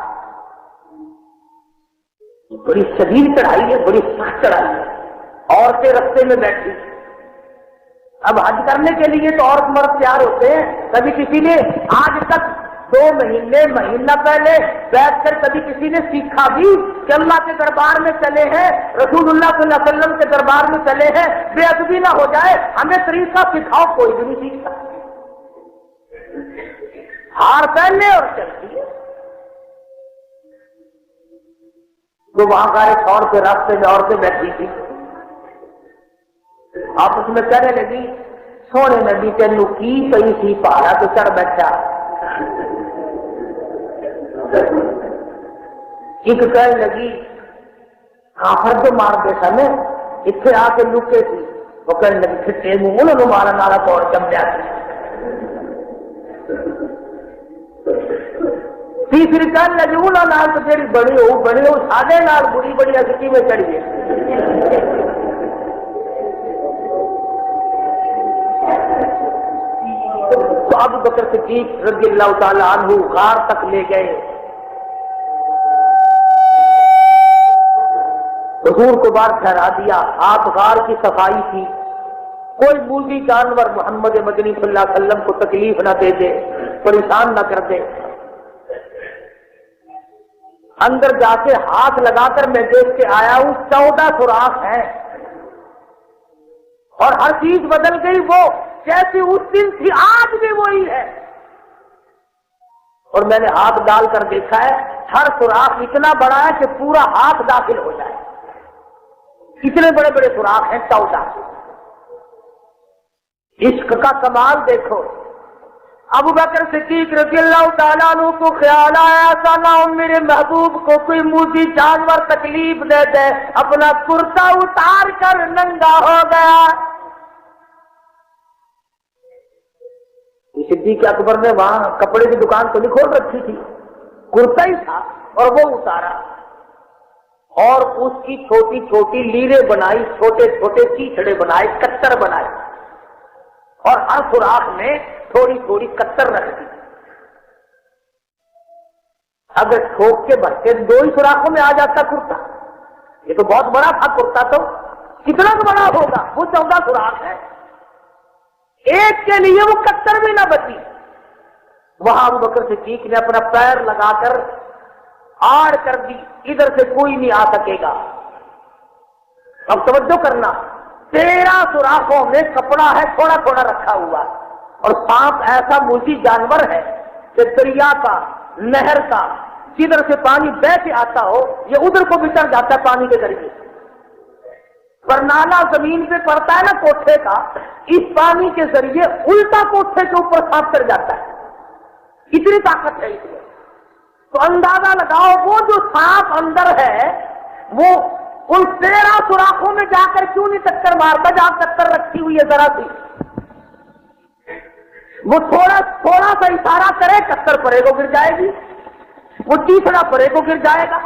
بڑی شدید چڑھائی ہے، بڑی سخت چڑھائی ہے، عورتیں رستے میں بیٹھی۔ اب حج کرنے کے لیے تو عورت مرد تیار ہوتے ہیں، کبھی کسی نے آج تک 2 مہینہ پہلے بیٹھ کر کبھی کسی نے سیکھا بھی کہ اللہ کے دربار میں چلے ہیں، رسول اللہ صلی اللہ علیہ وسلم کے دربار میں چلے ہیں، بے ادبی نہ ہو جائے، ہمیں طریقہ سکھاؤ، کوئی بھی نہیں سیکھتا، ہار پہننے اور چلتی ہے۔ تو وہاں کا ایک اور کے راستے میں عورتیں بیٹھی تھی، آپس میں کہنے لگی سونے نبی تینو کی پئی سی پہاڑا تو چڑھ بیٹھا۔ ایک کہنے لگی کافر جو مار دے سن اتنے آ کے لکے تھی، وہ کہنے لگی کھٹے منہ انہوں مارن والا کون جمیا سی۔ تیسری کہنے لگی انہوں نال تو تیری بڑی ہو سادے نال بڑی بڑی اچھی میں چڑھیے۔ تو ابو بکر صدیق رضی اللہ تعالی عنہ غار تک لے گئے، حضور کو باہر ٹھہرا دیا، آپ غار کی صفائی کی، کوئی موذی جانور محمد مدنی صلی اللہ علیہ وسلم کو تکلیف نہ دے دے، پریشان نہ کر دے۔ اندر جا کے ہاتھ لگا کر میں دیکھ کے آیا ہوں 14 سوراخ ہیں، اور ہر چیز بدل گئی، وہ جیسی اس دن تھی آج بھی وہی ہے۔ اور میں نے ہاتھ ڈال کر دیکھا ہے، ہر سوراخ اتنا بڑا ہے کہ پورا ہاتھ داخل ہو جائے، اتنے بڑے بڑے سوراخ ہیں 14۔ عشق کا کمال دیکھو۔ ابو بکر صدیق رضی اللہ تعالیٰ عنہ کو خیال آیا ایسا نہ ہو میرے محبوب کو کوئی موذی جانور تکلیف دے دے، اپنا کرتا اتار کر ننگا ہو گیا۔ صدیق اکبر نے وہاں کپڑے کی دکان تو نہیں کھول رکھی تھی، کرتا ہی تھا اور وہ اتارا، اور اس کی چھوٹی چھوٹی لیریں بنائی، چھوٹے چھوٹے چیچڑے بنائے، کتر بنائے، اور ہر سوراخ میں تھوڑی تھوڑی کتر رکھ دی۔ اگر ٹھوک کے بچے 2 ہی سوراخوں میں آ جاتا کرتا، یہ تو بہت بڑا تھا کرتا، تو کتنا بڑا ہوگا، وہ 14 سوراخ ہے، ایک کے لیے وہ کتر بھی نہ بچی۔ وہاں ابو بکر صدیق نے اپنا پیر لگا کر آڑ کر دی، ادھر سے کوئی نہیں آ سکے گا۔ اب توجہ کرنا، 13 سوراخوں میں کپڑا ہے تھوڑا تھوڑا رکھا ہوا، اور سانپ ایسا موذی جانور ہے کہ دریا کا، نہر کا جدھر سے پانی بہ کے آتا ہو یہ ادھر کو بھی چڑھ جاتا ہے پانی کے ذریعے، پر نالا زمین پہ پڑتا ہے نا کوٹھے کا، اس پانی کے ذریعے الٹا کوٹھے کے اوپر سانپ چڑھ جاتا ہے، اتنی طاقت ہے اس میں۔ تو اندازہ لگاؤ وہ جو سانپ اندر ہے وہ ان 13 سوراخوں میں جا کر کیوں نہیں ٹکر مارتا جہاں ٹکر رکھی ہوئی ہے ذرا سی، وہ تھوڑا سا اشارہ کرے ٹکر پڑے کو گر جائے گی، وہ تیسرا پڑے کو گر جائے گا،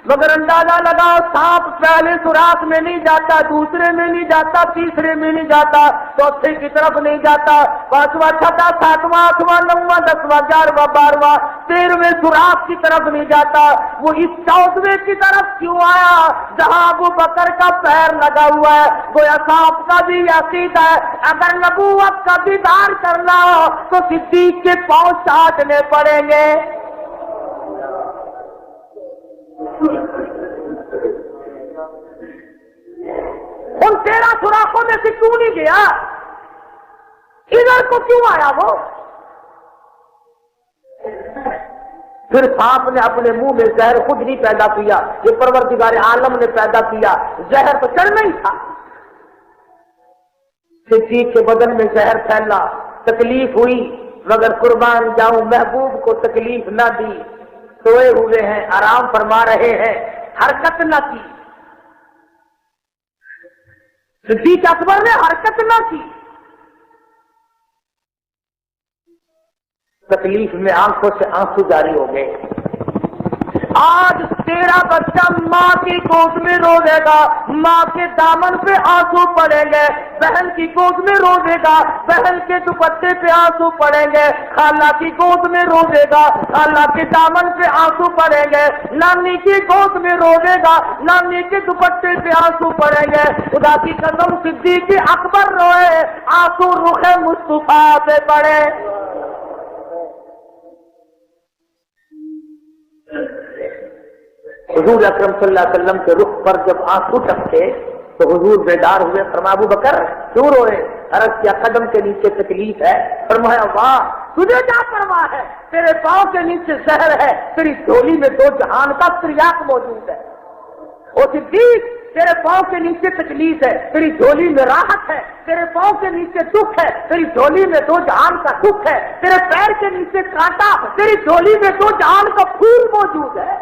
مگر اندازہ لگاؤ سانپ پہلے سوراخ میں نہیں جاتا، دوسرے میں نہیں جاتا، تیسرے میں نہیں جاتا، چوتھے کی طرف نہیں جاتا، پانچواں، چھٹا، ساتواں، آٹھواں، نواں، 10واں، 11واں، 12واں، 13ویں سوراخ کی طرف نہیں جاتا، وہ اس 14ویں کی طرف کیوں آیا جہاں ابو بکر کا پیر لگا ہوا ہے؟ گویا سانپ کا بھی عقیدہ ہے اگر نبوت کا دیدار کرنا ہو تو صدیق کے پاؤں چاٹنے پڑیں گے۔ ان 13 سوراخوں میں سے کیوں نہیں گیا؟ ادھر کو کیوں آیا وہ؟ پھر سانپ نے اپنے منہ میں زہر خود نہیں پیدا کیا، یہ پروردگار عالم نے پیدا کیا، زہر تو چڑھنا ہی تھا۔ صدیق کے بدن میں زہر پھیلا، تکلیف ہوئی، مگر قربان جاؤں محبوب کو تکلیف نہ دی، سوئے ہوئے ہیں، آرام فرما رہے ہیں، حرکت نہ کی۔ صدیق اکبر نے حرکت نہ کی، تکلیف میں آنکھوں سے آنسو جاری ہو گئے۔ آج تیرا بچہ ماں کی گود میں روے گا، ماں کے دامن پہ آنسو پڑیں گے، بہن کی گود میں روے گا، بہن کے دوپٹے پہ آنسو پڑیں گے، خالہ کی گود میں روے گا، خالہ کے دامن پہ آنسو پڑیں گے، نانی کی گود میں روے گا، نانی کے دوپٹے پہ آنسو پڑیں گے۔ خدا کی قسم صدیق اکبر روئے، آنسو رخ مصطفیٰ پہ پڑے۔ حضور اکرم صلی اللہ علیہ وسلم کے رخ پر جب آنسو ٹپکے تو حضور بیدار ہوئے، فرمایا ابو بکر کیوں روئے؟ عرض کیا قدم کے نیچے تکلیف ہے؟ فرمایا واہ تجھے کیا پرواہ ہے، تیرے پاؤں کے نیچے زہر ہے، تیری جھولی میں 2 جہان کا تریاق موجود ہے۔ او صدیق تیرے پاؤں کے نیچے تکلیف ہے، تیری جھولی میں راحت ہے، تیرے پاؤں کے نیچے دکھ ہے، تیری جھولی میں 2 جہان کا دکھ ہے، تیرے پیر کے نیچے کانٹا، تیری جھولی میں 2 جہان کا پھول موجود ہے۔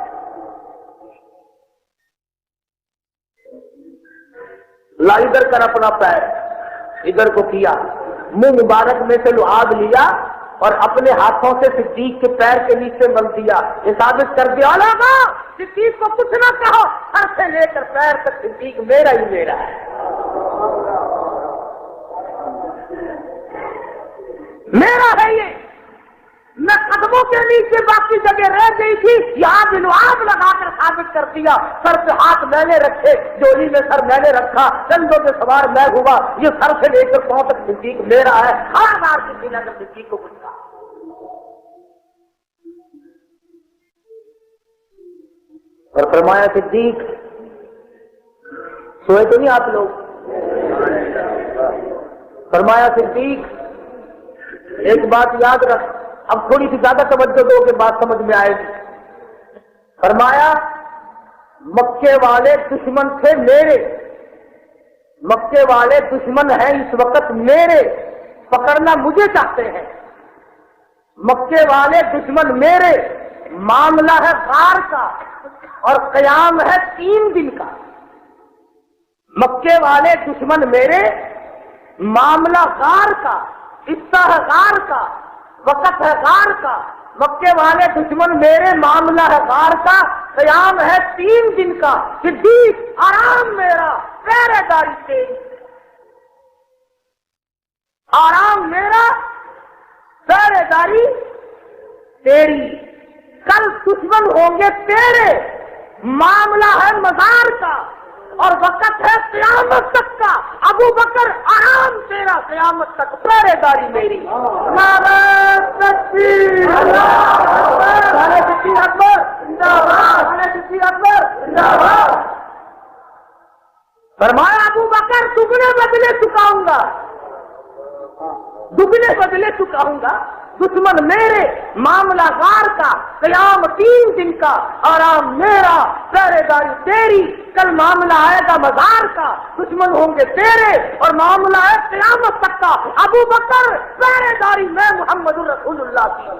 لا ادھر کر اپنا پیر، ادھر کو کیا، منہ مبارک میں سے لعاب لیا اور اپنے ہاتھوں سے صدیق کے پیر کے نیچے مل دیا، یہ ثابت کر دیا لگا صدیق کو کچھ نہ کہو، سر سے لے کر پیر تک صدیق میرا ہی میرا ہے، میرا ہے یہ۔ میں قدموں کے نیچے باقی جگہ رہ گئی تھی، یہاں بھی لعاب لگا کر ثابت کر دیا، سر پہ ہاتھ میں نے رکھے، جولی میں سر میں نے رکھا، کندھوں پہ سوار میں ہوا، یہ سر سے لے کر پاؤں تک صدیق میرا ہے۔ ہر بار کسی نے اگر صدیق کو کچھ کہا اور فرمایا صدیق سوئے تو نہیں آپ لوگ؟ فرمایا صدیق ایک بات یاد رکھ، اب تھوڑی سی زیادہ توجہ دو کہ بات سمجھ میں آئے گی۔ فرمایا مکے والے دشمن تھے میرے، مکے والے دشمن ہیں اس وقت میرے، پکڑنا مجھے چاہتے ہیں، مکے والے دشمن میرے، معاملہ ہے غار کا اور قیام ہے 3 دن کا۔ مکے والے دشمن میرے، معاملہ غار کا، حصہ ہے غار کا، وقت ہے غار کا، مکے والے دشمن میرے، معاملہ ہے غار کا، قیام ہے 3 دن کا، صدیق آرام میرا، پہرے داری تیری، آرام میرا، پہرے داری تیری، کل دشمن ہوں گے تیرے، معاملہ ہے مزار کا اور وقت ہے قیامت تک کا، ابو بکر آرام تیرا قیامت تک، پہرے داری میری۔ نعرہ تکبیر، نعرہ صدیق اکبر زندہ باد، نعرہ صدیق اکبر زندہ باد۔ فرمایا ابو بکر دگنے بدلے چکاؤں گا، دگنے بدلے چکاؤں گا، دشمن میرے، معاملہ غار کا، قیام 3 دن کا، آرام میرا، پہرے داری تیری، کل معاملہ آئے گا مزار کا، دشمن ہوں گے تیرے اور معاملہ ہے قیامت تک کا۔ ابو بکر پہرے داری میں محمد رسول اللہ کی،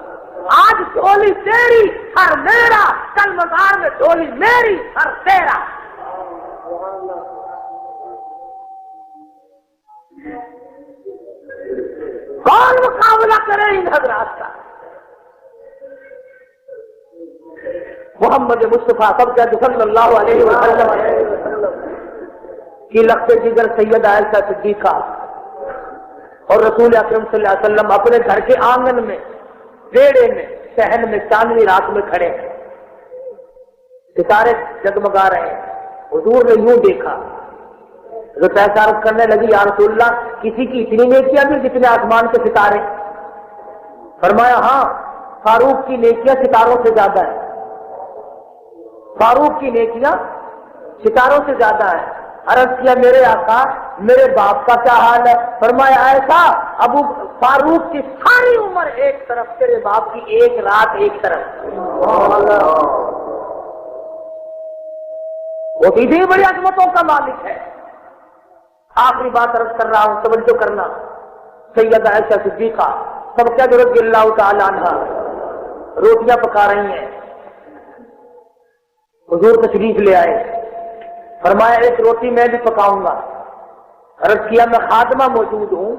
آج ڈھولی تیری ہر میرا، کل مزار میں ڈھولی میری ہر تیرا۔ کون مقابلہ کرے ان حضرات کا؟ محمد مصطفیٰ سب کے صلی اللہ علیہ وسلم کی لخت جگر سید عائشہ صدیقہ اور رسول اکرم صلی اللہ علیہ وسلم اپنے گھر کے آنگن میں، بیڑے میں، صحن میں چاندنی رات میں کھڑے ہیں، ستارے جگمگا رہے ہیں۔ حضور نے یوں دیکھا جو پیسہ عرض کرنے لگی، یا رسول اللہ کسی کی اتنی نیکیاں بھی جتنے آسمان کے ستارے؟ فرمایا ہاں، فاروق کی نیکیاں ستاروں سے زیادہ ہے، فاروق کی نیکیاں ستاروں سے زیادہ ہے۔ عرض کیا میرے آقا میرے باپ کا کیا حال ہے؟ فرمایا ایسا ابو فاروق کی ساری عمر ایک طرف، تیرے باپ کی ایک رات ایک طرف۔ وہ اتنی بڑی عظمتوں کا مالک ہے۔ آخری بات عرض کر رہا ہوں، توجہ کرنا۔ سیدہ عائشہ صدیقہ سب کیا رضی اللہ تعالی عنہا روٹیاں پکا رہی ہیں، حضور تشریف لے آئے، فرمایا ایک روٹی میں بھی پکاؤں گا۔ عرض کیا میں خادمہ موجود ہوں،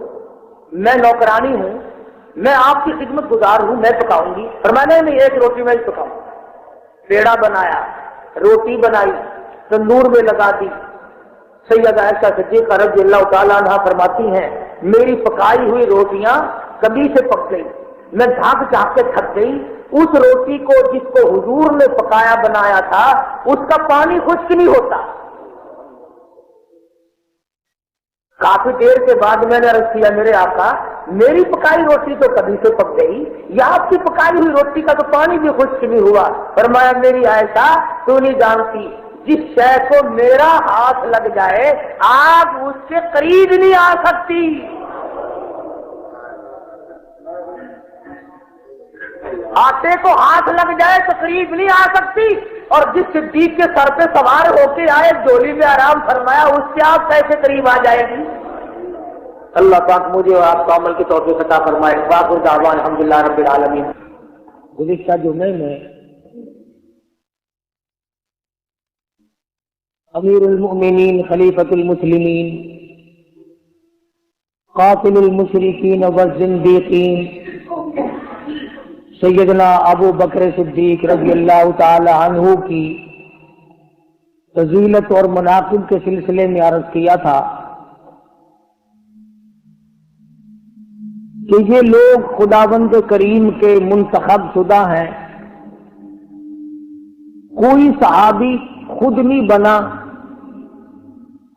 میں نوکرانی ہوں، میں آپ کی خدمت گزار ہوں، میں پکاؤں گی۔ فرمایا نہیں، ایک روٹی میں بھی پکاؤں گا۔ پیڑا بنایا، روٹی بنائی، تندور میں لگا دی۔ سیدہ عائشہ صدیقہ رضی اللہ تعالیٰ عنہ فرماتی ہیں میری پکائی ہوئی روٹیاں کبھی سے پک گئی، میں جھانک جھانک کے تھک گئی۔ اس روٹی کو جس کو حضور نے پکایا بنایا تھا اس کا پانی خشک نہیں ہوتا۔ کافی دیر کے بعد میں نے عرض کیا میرے آقا میری پکائی روٹی تو کبھی سے پک گئی، یا آپ کی پکائی ہوئی روٹی کا تو پانی بھی خشک نہیں ہوا؟ فرمایا میری عائشہ تو نہیں جانتی، جس شے کو میرا ہاتھ لگ جائے آگ اس کے قریب نہیں آ سکتی۔ آٹے کو ہاتھ لگ جائے تو قریب نہیں آ سکتی، اور جس صدیق کے سر پہ سوار ہو کے آئے، ڈولی میں آرام فرمایا، اس سے آپ کیسے قریب آ جائے گی؟ اللہ پاک مجھے اور آپ کو عمل کی توفیق عطا فرمائے۔ وآخر دعوانا الحمدللہ رب العالمین۔ گزشتہ جمعے میں امیر المؤمنین خلیفۃ المسلمین قاتل المشرکین والزندیقین سیدنا ابو بکر صدیق رضی اللہ تعالی عنہ کی فضیلت اور مناقب کے سلسلے میں عرض کیا تھا کہ یہ لوگ خداوند کریم کے منتخب شدہ ہیں۔ کوئی صحابی خود نہیں بنا،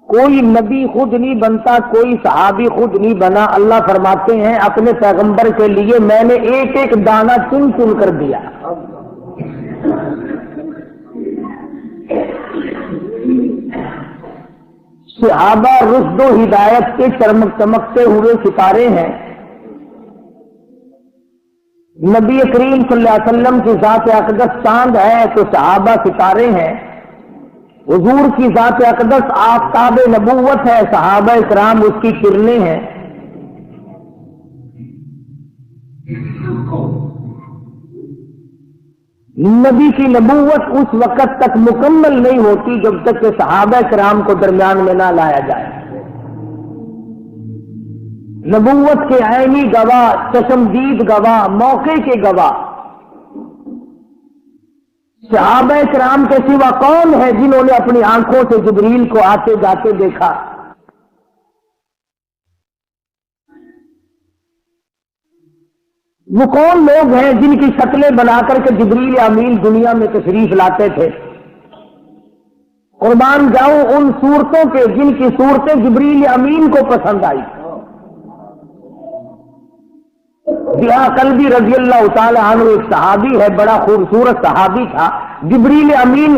کوئی نبی خود نہیں بنتا، کوئی صحابی خود نہیں بنا۔ اللہ فرماتے ہیں اپنے پیغمبر کے لیے میں نے ایک ایک دانہ چن چن کر دیا۔ صحابہ رشد و ہدایت کے چمکتے ہوئے ستارے ہیں۔ نبی کریم صلی اللہ علیہ وسلم کی ذات اقدس چاند ہے تو صحابہ ستارے ہیں۔ حضور کی ذات اقدس آفتاب نبوت ہے، صحابہ کرام اس کی کرنیں ہیں۔ نبی کی نبوت اس وقت تک مکمل نہیں ہوتی جب تک کہ صحابہ کرام کو درمیان میں نہ لایا جائے۔ نبوت کے عینی گواہ، چشمدید گواہ، موقع کے گواہ صحابہ کرام کے سوا کون ہے جنہوں نے اپنی آنکھوں سے جبریل کو آتے جاتے دیکھا؟ وہ کون لوگ ہیں جن کی شکلیں بنا کر کے جبریل امین دنیا میں تشریف لاتے تھے؟ قربان جاؤں ان صورتوں کے جن کی صورتیں جبریل امین کو پسند آئی۔ ضیاء کلبی رضی اللہ تعالی عنہ ایک صحابی ہے، بڑا خوبصورت صحابی تھا۔ جبریل امین